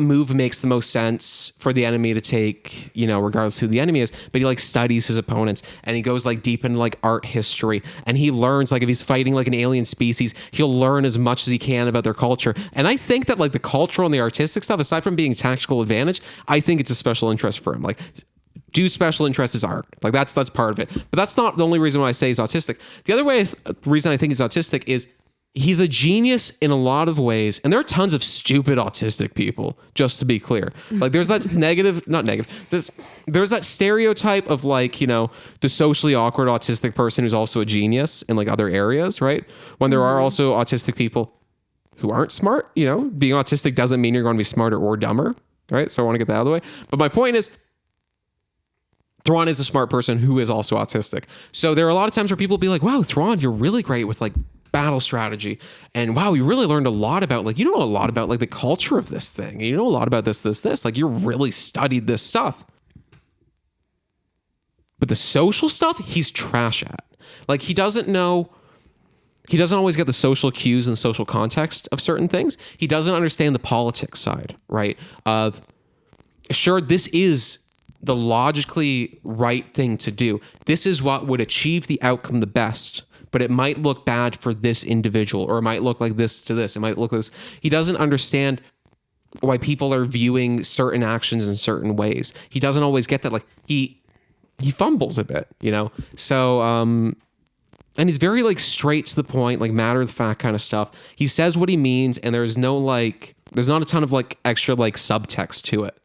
move makes the most sense for the enemy to take, you know, regardless who the enemy is, but he like studies his opponents, and he goes like deep into like art history, and he learns like if he's fighting like an alien species, he'll learn as much as he can about their culture. And I think that like the cultural and the artistic stuff, aside from being tactical advantage, I think it's a special interest for him. Like do special interest is art. Like that's part of it. But that's not the only reason why I say he's autistic. The other reason I think he's autistic is he's a genius in a lot of ways. And there are tons of stupid autistic people, just to be clear. Like there's that there's that stereotype of like, you know, the socially awkward autistic person who's also a genius in like other areas, right? When there are also autistic people who aren't smart, you know, being autistic doesn't mean you're going to be smarter or dumber, right? So I want to get that out of the way. But my point is, Thrawn is a smart person who is also autistic. So there are a lot of times where people will be like, wow, Thrawn, you're really great with like battle strategy. And wow, you really learned a lot about like, you know a lot about like the culture of this thing. You know a lot about this. Like you really studied this stuff. But the social stuff, he's trash at. Like he doesn't always get the social cues and the social context of certain things. He doesn't understand the politics side, right? Of sure, this is the logically right thing to do. This is what would achieve the outcome the best, but it might look bad for this individual, or it might look like this to this. It might look like this. He doesn't understand why people are viewing certain actions in certain ways. He doesn't always get that. Like he fumbles a bit, you know? So, and he's very like straight to the point, like matter of fact kind of stuff. He says what he means, and there's no like, there's not a ton of like extra like subtext to it.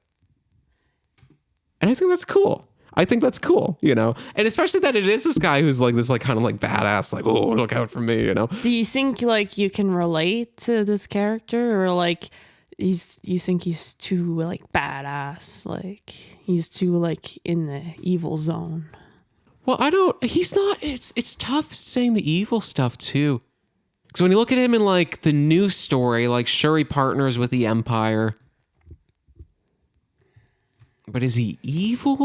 And I think that's cool. I think that's cool, you know? And especially that it is this guy who's like this like kind of like badass, like, oh, look out for me, you know? Do you think like you can relate to this character, or like you think he's too like badass, like he's too like in the evil zone? Well, he's not, it's tough saying the evil stuff too. Because when you look at him in like the new story, like sure he partners with the Empire, but is he evil?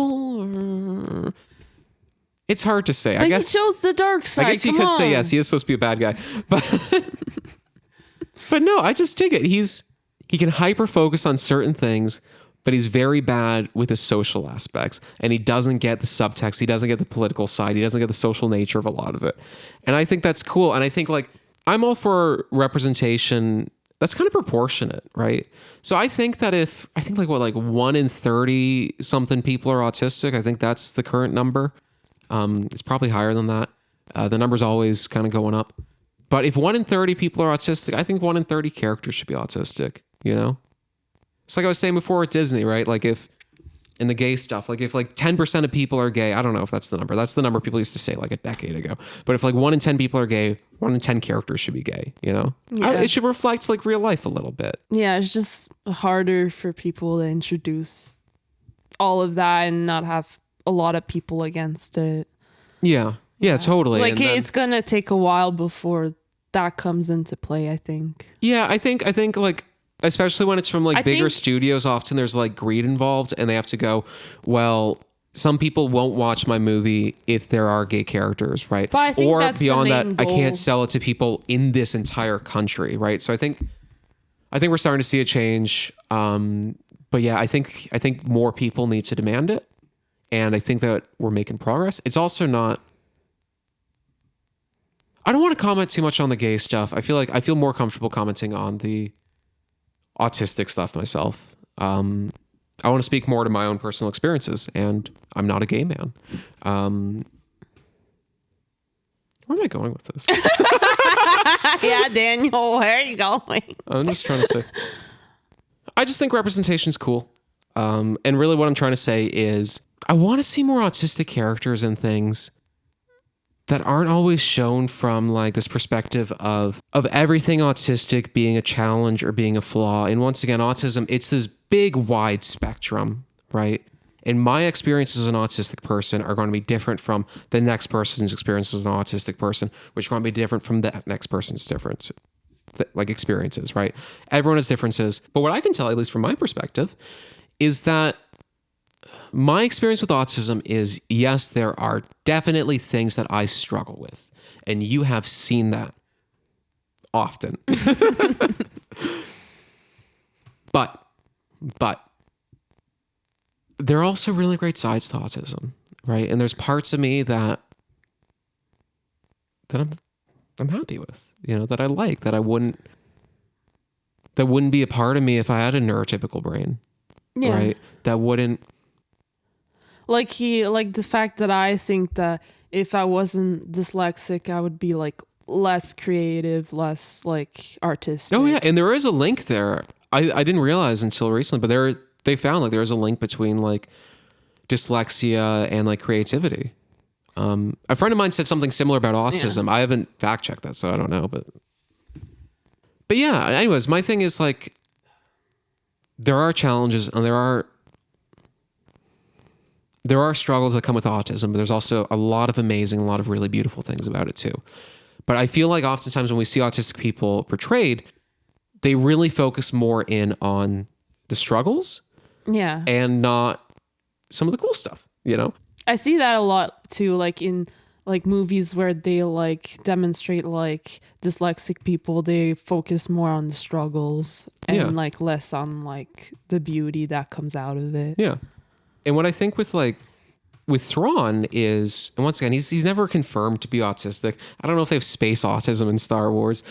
Or... It's hard to say. But I guess he chose the dark side. I guess you could say yes, he is supposed to be a bad guy. But no, I just dig it. He can hyper focus on certain things, but he's very bad with the social aspects, and he doesn't get the subtext. He doesn't get the political side. He doesn't get the social nature of a lot of it. And I think that's cool. And I think like I'm all for representation that's kind of proportionate, right? So I think that like 1 in 30 something people are autistic. I think that's the current number. It's probably higher than that. The number's always kind of going up. But if 1 in 30 people are autistic, I think 1 in 30 characters should be autistic, you know? It's like I was saying before at Disney, right? Like if in the gay stuff, like if like 10% of people are gay, I don't know if that's the number. That's the number people used to say like a decade ago. But if like 1 in 10 people are gay, 1 in 10 characters should be gay, you know? Yeah. It should reflect like real life a little bit. Yeah, it's just harder for people to introduce all of that and not have a lot of people against it. Yeah, totally. Like And then- it's gonna take a while before that comes into play, I think. Yeah, I think like especially when it's from like I bigger think- studios, often there's like greed involved, and they have to go, well, some people won't watch my movie if there are gay characters, right? But I think or that's the beyond that, main I goal. can't sell it to people in this entire country, right? So I think we're starting to see a change. But yeah, I think more people need to demand it, and I think that we're making progress. It's also not. I don't want to comment too much on the gay stuff. I feel more comfortable commenting on the autistic stuff myself. I want to speak more to my own personal experiences, and I'm not a gay man. Where am I going with this? Yeah, Daniel, where are you going? I'm just trying to say. I just think representation's cool. And really what I'm trying to say is I want to see more autistic characters and things that aren't always shown from like this perspective of everything autistic being a challenge or being a flaw. And once again, autism, it's this big wide spectrum, right? And my experiences as an autistic person are going to be different from the next person's experience as an autistic person, which are going to be different from the next person's difference, like experiences, right? Everyone has differences. But what I can tell, at least from my perspective, is that my experience with autism is, yes, there are definitely things that I struggle with. And you have seen that often. But there are also really great sides to autism, right? And there's parts of me that I'm happy with, you know, that I like, that wouldn't be a part of me if I had a neurotypical brain, Yeah. right? That wouldn't. Like the fact that I think that if I wasn't dyslexic, I would be like less creative, less like artistic. Oh yeah, and there is a link there. I didn't realize until recently, but they found like there's a link between like dyslexia and like creativity. A friend of mine said something similar about autism. Yeah. I haven't fact checked that, so I don't know, but yeah. Anyways, my thing is like there are challenges and there are struggles that come with autism, but there's also a lot of really beautiful things about it too. But I feel like oftentimes when we see autistic people portrayed, they really focus more in on the struggles Yeah. and not some of the cool stuff, you know? I see that a lot too, like in like movies where they like demonstrate like dyslexic people, they focus more on the struggles and Yeah. like less on like the beauty that comes out of it. Yeah. And what I think with Thrawn is, and once again, he's never confirmed to be autistic. I don't know if they have space autism in Star Wars.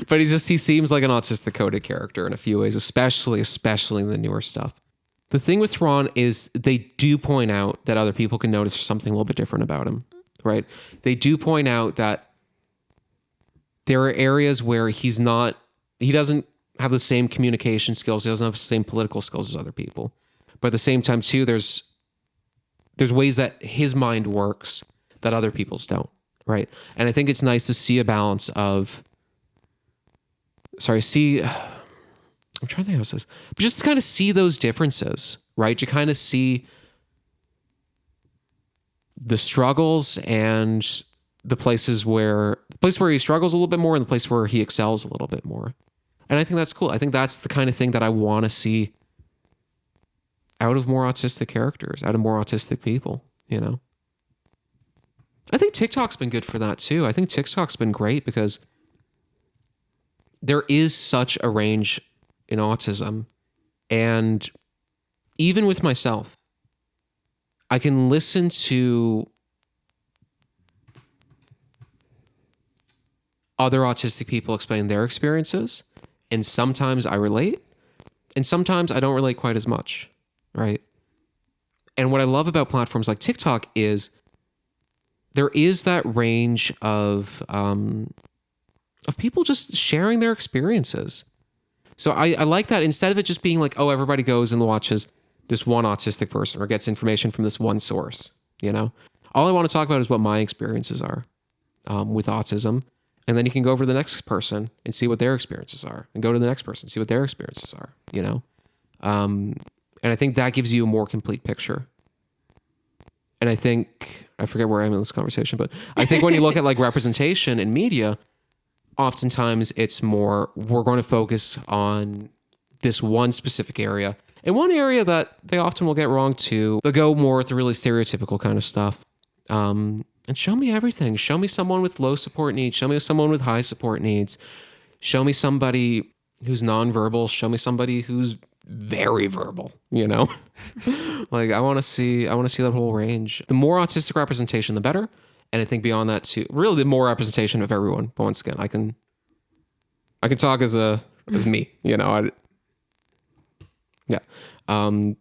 But he seems like an autistic coded character in a few ways, especially in the newer stuff. The thing with Ron is they do point out that other people can notice something a little bit different about him, right? They do point out that there are areas where he doesn't have the same communication skills. He doesn't have the same political skills as other people. But at the same time, too, there's ways that his mind works that other people's don't, right? And I think it's nice to see a balance of, I'm trying to think how this is, but just to kind of see those differences, right? To kind of see the struggles and the place where he struggles a little bit more and the place where he excels a little bit more. And I think that's cool. I think that's the kind of thing that I want to see out of more autistic characters, out of more autistic people, you know? I think TikTok's been good for that too. I think TikTok's been great because there is such a range in autism. And even with myself, I can listen to other autistic people explain their experiences, and sometimes I relate, and sometimes I don't relate quite as much, right? And what I love about platforms like TikTok is there is that range of people just sharing their experiences. So I like that instead of it just being like, oh, everybody goes and watches this one autistic person or gets information from this one source, you know? All I want to talk about is what my experiences are with autism. And then you can go over to the next person and see what their experiences are, and go to the next person, see what their experiences are, you know? And I think that gives you a more complete picture. And I think, I forget where I am in this conversation, but I think when you look at like representation in media, oftentimes it's more, we're going to focus on this one specific area. And one area that they often will get wrong too, they'll go more with the really stereotypical kind of stuff. And show me everything. Show me someone with low support needs. Show me someone with high support needs. Show me somebody who's nonverbal. Show me somebody who's very verbal, you know? Like I want to see that whole range. The more autistic representation, the better. And I think beyond that too, really the more representation of everyone. But once again, I can talk as me, you know. Yeah. But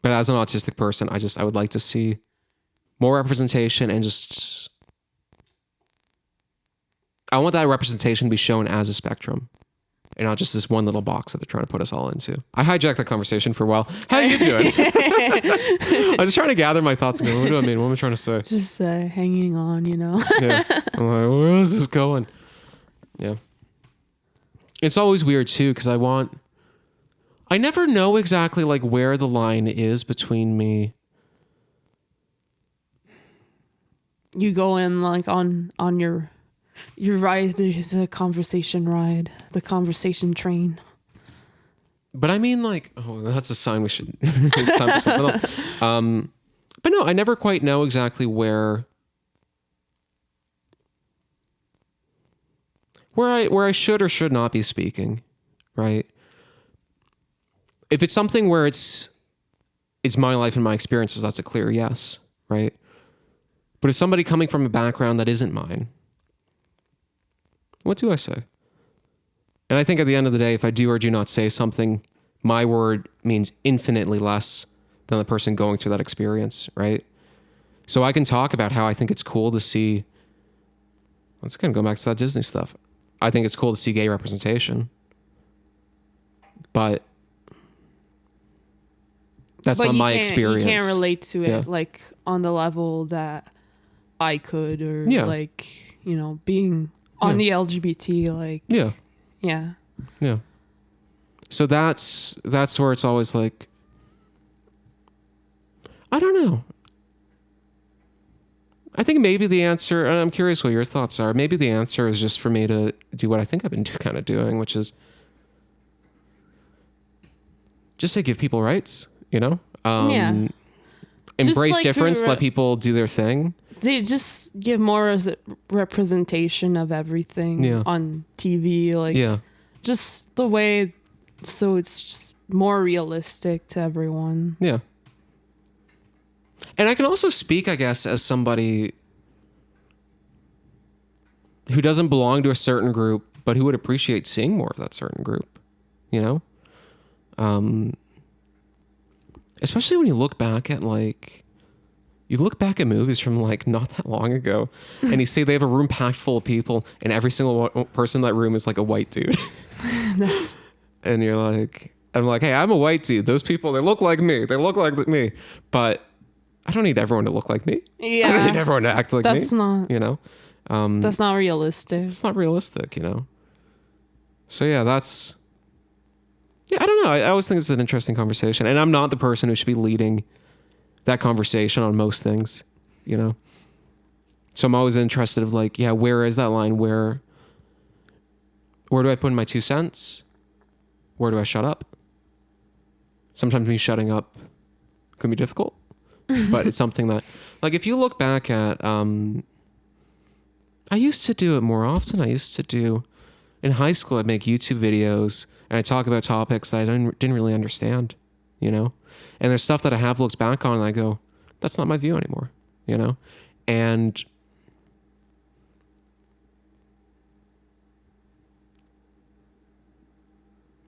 as an autistic person, I would like to see more representation and just I want that representation to be shown as a spectrum and not just this one little box that they're trying to put us all into. I hijacked that conversation for a while. How are you doing? I was trying to gather my thoughts and go, what do I mean? What am I trying to say? Just hanging on, you know? Yeah. I'm like, where is this going? Yeah. It's always weird too, because I never know exactly like where the line is between me. You go in like on your ride, there's a conversation ride, the conversation train. But I mean like, oh, that's a sign we should, it's time for something else. But no, I never quite know exactly where I should or should not be speaking, right? If it's something where it's my life and my experiences, that's a clear yes, right? But if somebody coming from a background that isn't mine, what do I say? And I think at the end of the day, if I do or do not say something, my word means infinitely less than the person going through that experience, right? So I can talk about how I think it's cool to see, once again, going back to that Disney stuff, I think it's cool to see gay representation. But that's not my experience. You can't relate to it like on the level that I could, or like, you know, being on the LGBT, like yeah. So that's where it's always like, I don't know. I think maybe the answer, and I'm curious what your thoughts are. Maybe the answer is just for me to do what I think I've been kind of doing, which is just to give people rights, you know? Embrace like difference, let people do their thing. They just give more representation of everything on TV, like just the way, so it's just more realistic to everyone. Yeah. And I can also speak, I guess, as somebody who doesn't belong to a certain group, but who would appreciate seeing more of that certain group, you know? especially when you look back at movies from like not that long ago, and you say they have a room packed full of people, and every single person in that room is like a white dude. And you're like, I'm like, hey, I'm a white dude. Those people, they look like me. They look like me, but I don't need everyone to look like me. Yeah, I don't need everyone to act like me. That's not, you know, that's not realistic. it's not realistic, you know. So yeah, I don't know. I always think it's an interesting conversation, and I'm not the person who should be leading that conversation on most things, you know. So I'm always interested of like, yeah, where is that line? Where do I put in my 2 cents? Where do I shut up? Sometimes me shutting up can be difficult, but it's something that, like, if you look back at, I used to do it more often. I used to do, in high school, I'd make YouTube videos and I talk about topics that I didn't really understand, you know? And there's stuff that I have looked back on and I go, that's not my view anymore, you know? And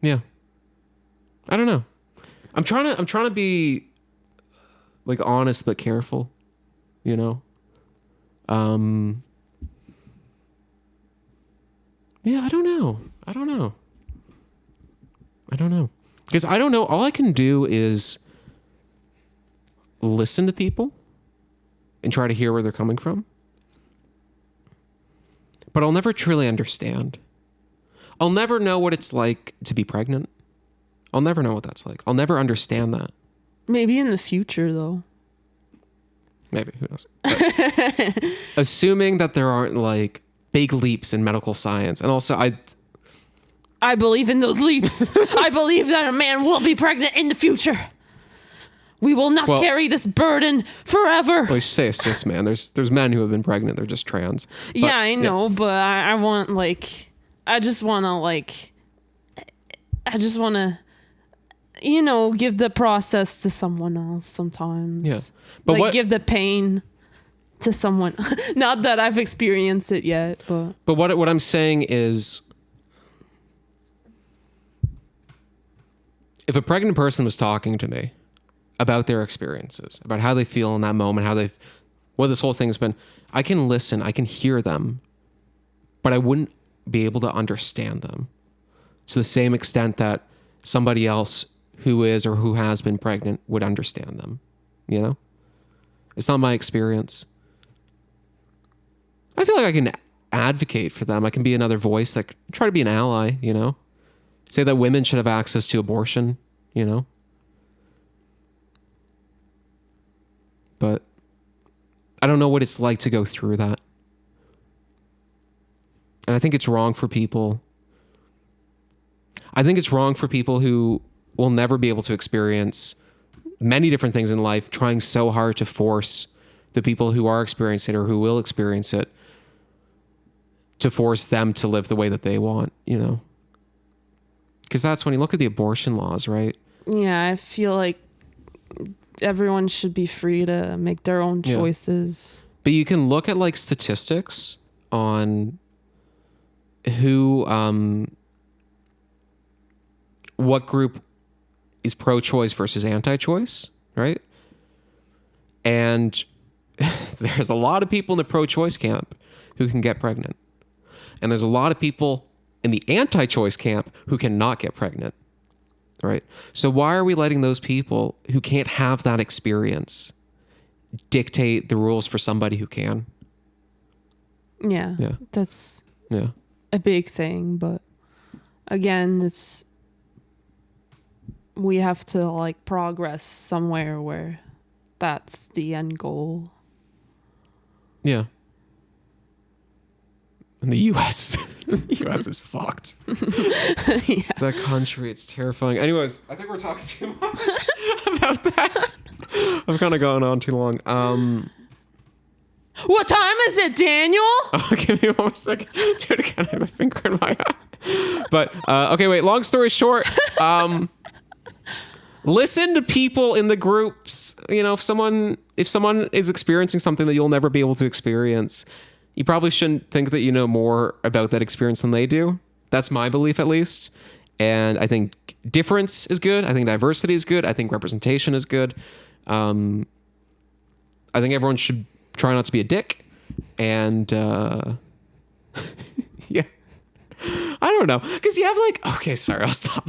yeah, I don't know. I'm trying to be like honest but careful, you know? Yeah, I don't know. Because I don't know. All I can do is listen to people and try to hear where they're coming from. But I'll never truly understand. I'll never know what it's like to be pregnant. I'll never know what that's like. I'll never understand that. Maybe in the future, though. Maybe, who knows? But assuming that there aren't like big leaps in medical science. And also I believe in those leaps. I believe that a man will be pregnant in the future. We will not carry this burden forever. Well, you should say a cis man. There's men who have been pregnant. They're just trans. But, yeah, I know, but I want I just want to, you know, give the process to someone else sometimes. Yeah. But like, give the pain to someone. Not that I've experienced it yet, but. But what I'm saying is, if a pregnant person was talking to me about their experiences, about how they feel in that moment, what this whole thing's been, I can listen, I can hear them, but I wouldn't be able to understand them to the same extent that somebody else who is or who has been pregnant would understand them, you know? It's not my experience. I feel like I can advocate for them. I can be another voice, like try to be an ally, you know? Say that women should have access to abortion, you know? But I don't know what it's like to go through that. And I think it's wrong for people. I think it's wrong for people who will never be able to experience many different things in life, trying so hard to force the people who are experiencing it or who will experience it to force them to live the way that they want, you know? Because that's when you look at the abortion laws, right? Yeah, I feel like everyone should be free to make their own choices. But you can look at like statistics on who, what group is pro-choice versus anti-choice, right? And there's a lot of people in the pro-choice camp who can get pregnant. And there's a lot of people in the anti-choice camp who cannot get pregnant, right? So why are we letting those people who can't have that experience dictate the rules for somebody who can? Yeah. That's a big thing, but again, we have to like progress somewhere where that's the end goal. Yeah. And the U.S. the U.S. is fucked. Yeah. That country, it's terrifying. Anyways, I think we're talking too much about that. I've kind of gone on too long. What time is it, Daniel? Oh, give me 1 more second. Dude, I can't have a finger in my eye. But, okay, wait. Long story short, listen to people in the groups. You know, if someone is experiencing something that you'll never be able to experience, you probably shouldn't think that you know more about that experience than they do. That's my belief, at least. And I think difference is good. I think diversity is good. I think representation is good. I think everyone should try not to be a dick. And yeah. I don't know. Because you have like... Okay, sorry. I'll stop.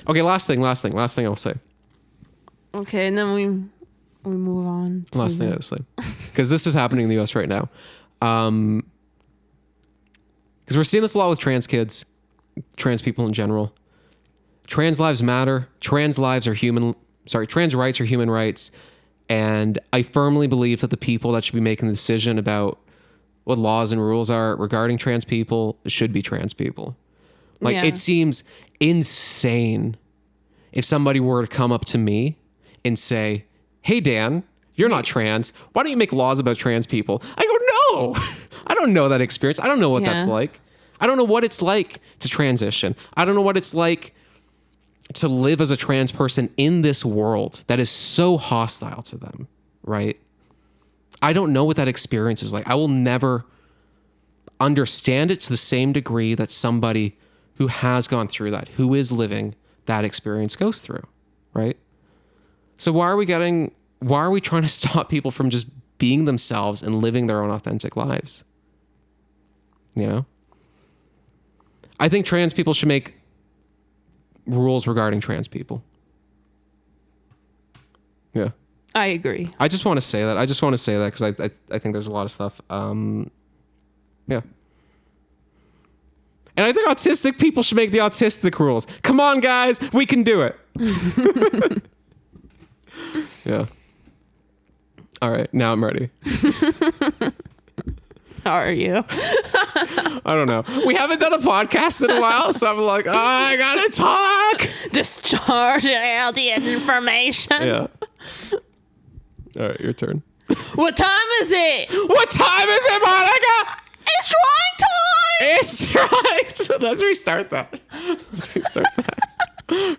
Okay, last thing I'll say. Okay, and then we move on. Last thing I'll say. Because this is happening in the US right now. Because we're seeing this a lot with trans kids, trans people in general. Trans lives matter. Trans rights are human rights. And I firmly believe that the people that should be making the decision about what laws and rules are regarding trans people should be trans people. Like, Yeah. it seems insane if somebody were to come up to me and say, hey, Dan, you're not trans. Why don't you make laws about trans people? I go, no, I don't know that experience. I don't know what that's Yeah. like. I don't know what it's like to transition. I don't know what it's like to live as a trans person in this world that is so hostile to them, right? I don't know what that experience is like. I will never understand it to the same degree that somebody who has gone through that, who is living that experience goes through, right? So why are we trying to stop people from just being themselves and living their own authentic lives? You know? I think trans people should make rules regarding trans people. Yeah. I agree. I just want to say that. Because I think there's a lot of stuff. Yeah. And I think autistic people should make the autistic rules. Come on, guys. We can do it. Yeah. All right. Now I'm ready. How are you? I don't know. We haven't done a podcast in a while, so I'm like, oh, I gotta talk. Discharge all the information. Yeah. All right, your turn. What time is it? What time is it, Monica? It's drawing time. It's right. Let's restart that.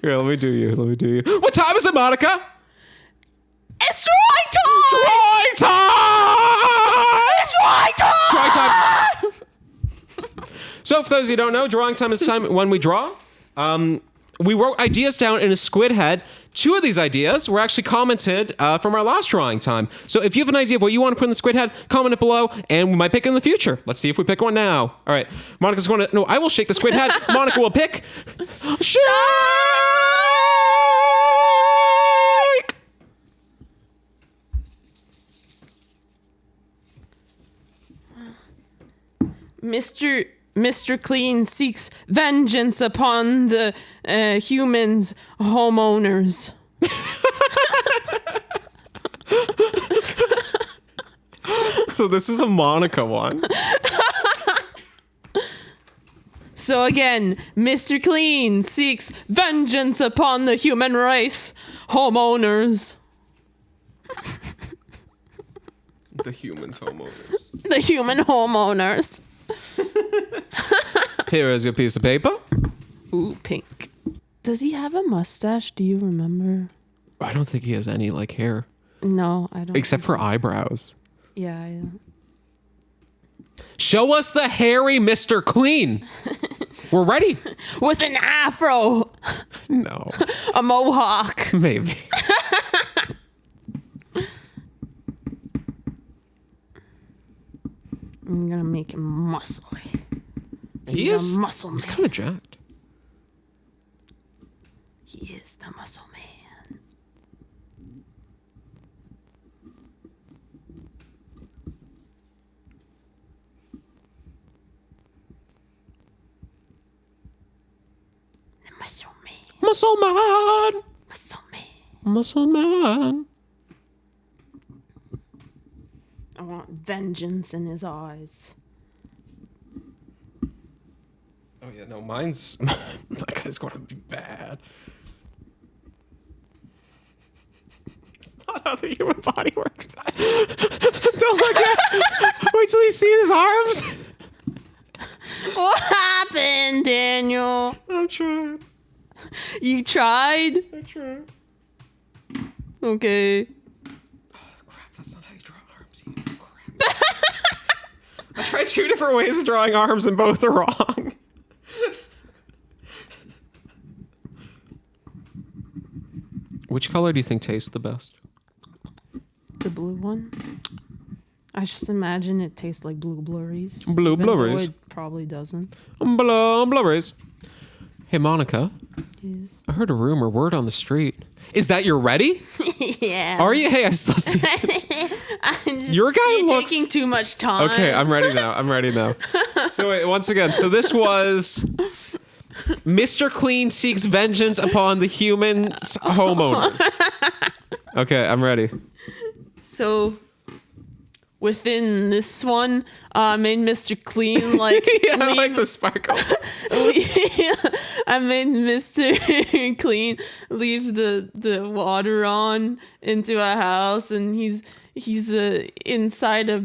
Here, let me do you. What time is it, Monica? It's drawing time. Drawing time. It's drawing time. Drawing time. So, for those of you who don't know, drawing time is time when we draw. We wrote ideas down in a squid head. 2 of these ideas were actually commented from our last drawing time. So if you have an idea of what you want to put in the squid head, comment it below, and we might pick it in the future. Let's see if we pick one now. All right. Monica's going to... No, I will shake the squid head. Monica will pick... Shake! Mr. Clean seeks vengeance upon the humans homeowners. So this is a Monica one. So again, Mr. Clean seeks vengeance upon the human race homeowners. The humans homeowners. The human homeowners. Here is your piece of paper. Ooh, pink. Does he have a mustache? Do you remember? I don't think he has any like hair. No, I don't. Except for eyebrows. Yeah, I don't. Show us the hairy Mr. Clean. We're ready. With an afro. No. A mohawk. Maybe. I'm gonna make him muscly. He He's is. a muscle He's man. kind of jacked. He is the muscle man. The muscle man. Muscle man. Muscle man. Muscle man. I want vengeance in his eyes. Oh yeah, no, mine's that guy's going to be bad. It's not how the human body works. Don't look at. Wait till you see his arms. What happened, Daniel? I'm trying. You tried? I tried. Okay. Oh crap! That's not how you draw arms. You crap. I tried 2 different ways of drawing arms, and both are wrong. which color do you think tastes the best? The blue one. I just imagine it tastes like blue blurries. Blue even though blurries. It probably doesn't. Blurries. Hey, Monica. Yes. I heard a rumor, word on the street. Is that you're ready? Yeah. Are you? Hey, I still see. Your guy You're looks taking too much time. Okay, I'm ready now. So wait, once again, so this was Mr. Clean seeks vengeance upon the human homeowners. Okay, I'm ready. So within this one, made Mr. Clean like Yeah, I like the sparkles. I made Mr. Clean leave the water on into a house, and he's inside a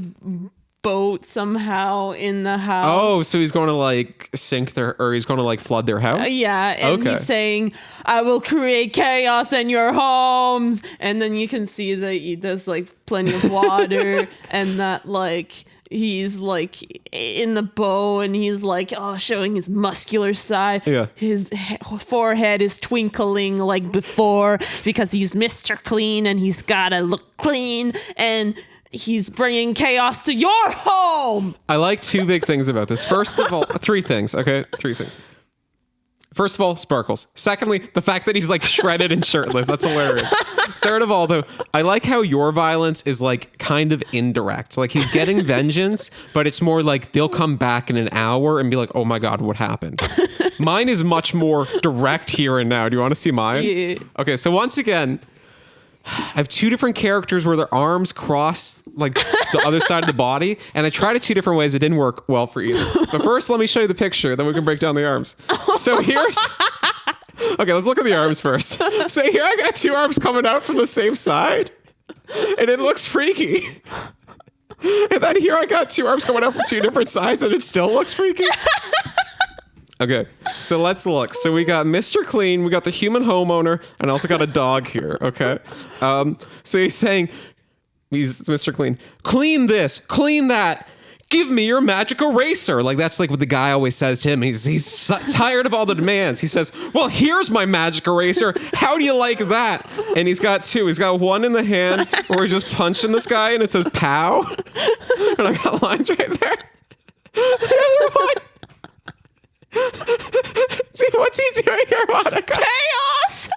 boat somehow in the house. Oh, so he's going to like sink their, or he's going to like flood their house? Yeah, and Okay. he's saying, "I will create chaos in your homes," and then you can see that there's like plenty of water, and that like he's like in the bow, and he's like showing his muscular side. Yeah. His forehead is twinkling like before because he's Mr. Clean and he's gotta look clean, and he's bringing chaos to your home. I like two big things about this. First of all, three things. Okay, three things. First of all, sparkles. Secondly, the fact that he's like shredded and shirtless. That's hilarious. Third of all, though, I like how your violence is like kind of indirect. Like he's getting vengeance, but it's more like they'll come back in an hour and be like, oh my God, what happened? Mine is much more direct here and now. Do you want to see mine? Yeah. Okay, so once again, I have two different characters where their arms cross like the other side of the body, and I tried it two different ways. It didn't work well for either. But first, let me show you the picture, then we can break down the arms. So here's... Okay, let's look at the arms first. So here I got two arms coming out from the same side, and it looks freaky. And then here I got two arms coming out from two different sides, and it still looks freaky. Okay, so let's look. So we got Mr. Clean, we got the human homeowner, and I also got a dog here, okay? So he's saying, he's Mr. Clean, clean this, clean that, give me your magic eraser. Like, that's like what the guy always says to him. He's tired of all the demands. He says, well, here's my magic eraser. How do you like that? And he's got two. He's got one in the hand where he's just punching this guy, and it says, pow. And I got lines right there. The other one. See, what's he doing here, Monica? Chaos.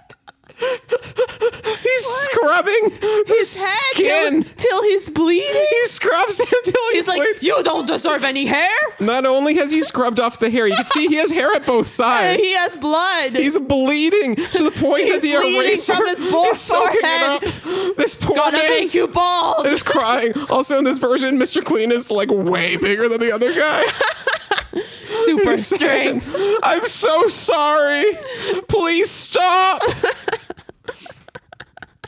He's scrubbing his skin till he's bleeding. He scrubs him till He's like, bleeds. you don't deserve any hair. Not only has he scrubbed off the hair, you can see he has hair at both sides. He has blood. He's bleeding to the point that the bleeding eraser from his is soaking it forehead. up. This poor Gonna man make you bald. is crying. Also, in this version, Mr. Clean is like way bigger than the other guy. Super He's saying, strength. I'm so sorry. Please stop.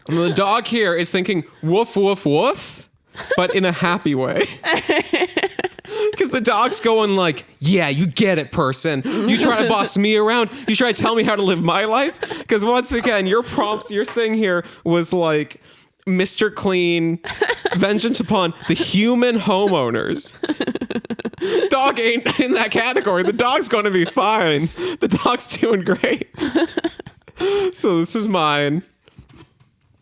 And the dog here is thinking, woof, woof, woof, but in a happy way. Because the dog's going like, yeah, you get it, person. You try to boss me around. You try to tell me how to live my life. Because once again, your thing here was like, Mr. Clean, vengeance upon the human homeowners. Dog ain't in that category. The dog's going to be fine. The dog's doing great. So this is mine.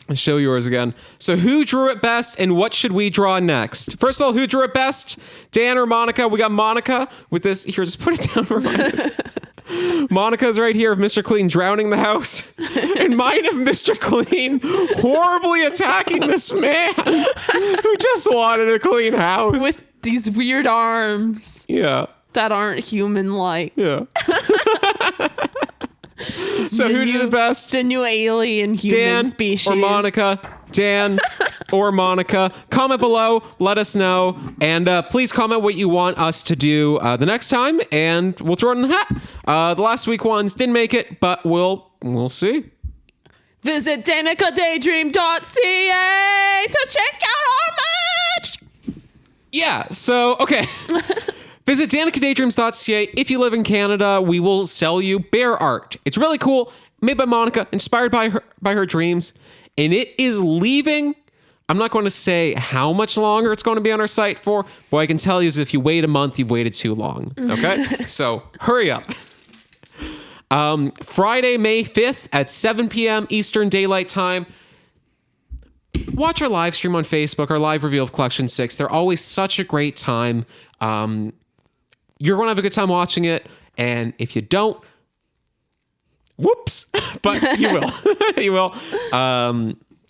I'll show yours again. So who drew it best, and what should we draw next? First of all, who drew it best? Dan or Monica? We got Monica with this. Here, just put it down. Remind us. Monica's right here of Mr. Clean drowning the house. And mine of Mr. Clean horribly attacking this man who just wanted a clean house. With these weird arms Yeah. that aren't human-like. Yeah. So who did it best? The new alien human Dan species. or Monica? Dan or Monica? Comment below. Let us know. And please comment what you want us to do the next time, and we'll throw it in the hat. The last week ones didn't make it, but we'll see. Visit danicadaydream.ca to check out our merch. Yeah, so, okay. Visit danicadaydreams.ca. If you live in Canada, we will sell you bear art. It's really cool. Made by Monica, inspired by her dreams. And it is leaving. I'm not going to say how much longer it's going to be on our site for. What I can tell you is if you wait a month, you've waited too long. Okay? So hurry up. Friday, May 5th at 7 p.m. Eastern Daylight Time. Watch our live stream on Facebook, our live reveal of Collection 6. They're always such a great time. You're going to have a good time watching it. And if you don't, whoops, but you will. You will.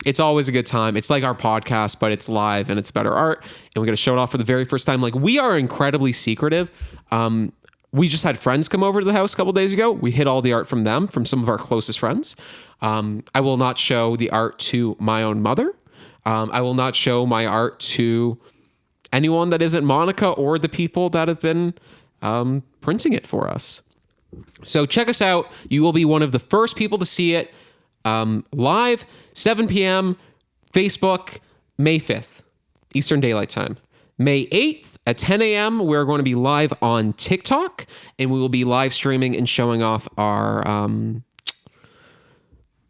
It's always a good time. It's like our podcast, but it's live and it's better art. And we're going to show it off for the very first time. Like, we are incredibly secretive. We just had friends come over to the house a couple days ago. We hid all the art from them, from some of our closest friends. I will not show the art to my own mother. I will not show my art to anyone that isn't Monica or the people that have been printing it for us. So check us out. You will be one of the first people to see it live, 7 p.m., Facebook, May 5th, Eastern Daylight Time. May 8th at 10 a.m., we're going to be live on TikTok, and we will be live streaming and showing off our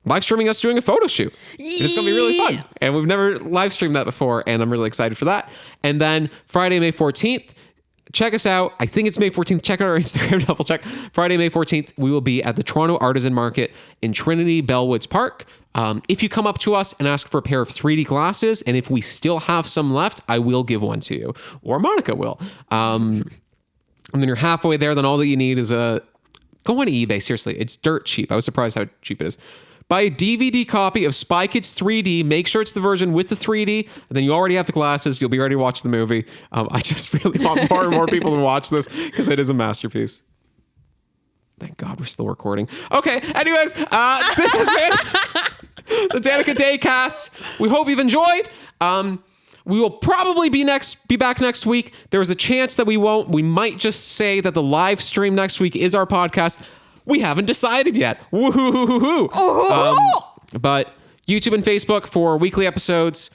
live streaming us doing a photo shoot. It's going to be really fun. And we've never live streamed that before, and I'm really excited for that. And then Friday, May 14th, check us out. I think it's May 14th. Check out our Instagram, double check. Friday, May 14th, we will be at the Toronto Artisan Market in Trinity Bellwoods Park. If you come up to us and ask for a pair of 3D glasses, and if we still have some left, I will give one to you, or Monica will. And then you're halfway there. Then all that you need is go on eBay. Seriously, it's dirt cheap. I was surprised how cheap it is. Buy a DVD copy of Spy Kids 3D. Make sure it's the version with the 3D. And then you already have the glasses. You'll be ready to watch the movie. I just really want more and more people to watch this because it is a masterpiece. Thank God we're still recording. Okay, anyways, this has been the Danica Daycast. We hope you've enjoyed. We will probably be back next week. There's a chance that we won't. We might just say that the live stream next week is our podcast. We haven't decided yet. Woo-hoo-hoo-hoo-hoo. But YouTube and Facebook for weekly episodes.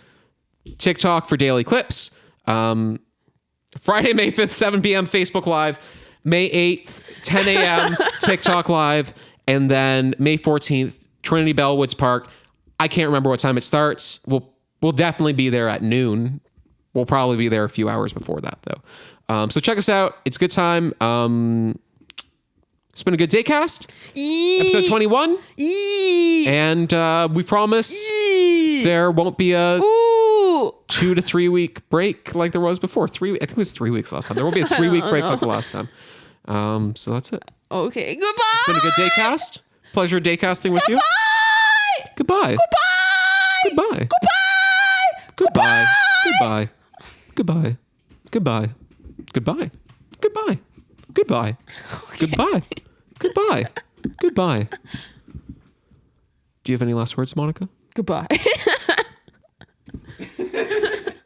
TikTok for daily clips. Friday, May 5th, 7 p.m. Facebook Live. May 8th, 10 a.m. TikTok Live. And then May 14th, Trinity Bellwoods Park. I can't remember what time it starts. We'll definitely be there at noon. We'll probably be there a few hours before that, though. So check us out. It's a good time. It's been a good Daycast. Episode 21. And we promise there won't be a 2 to 3 week break like there was before. I think it was 3 weeks last time. There won't be a 3 week break like the last time. So that's it. Okay, goodbye. It's been a good Daycast. Pleasure daycasting with you. Goodbye. Goodbye. Goodbye. Goodbye. Goodbye. Goodbye. Goodbye. Goodbye. Goodbye. Goodbye. Goodbye. Goodbye. Do you have any last words, Monica? Goodbye.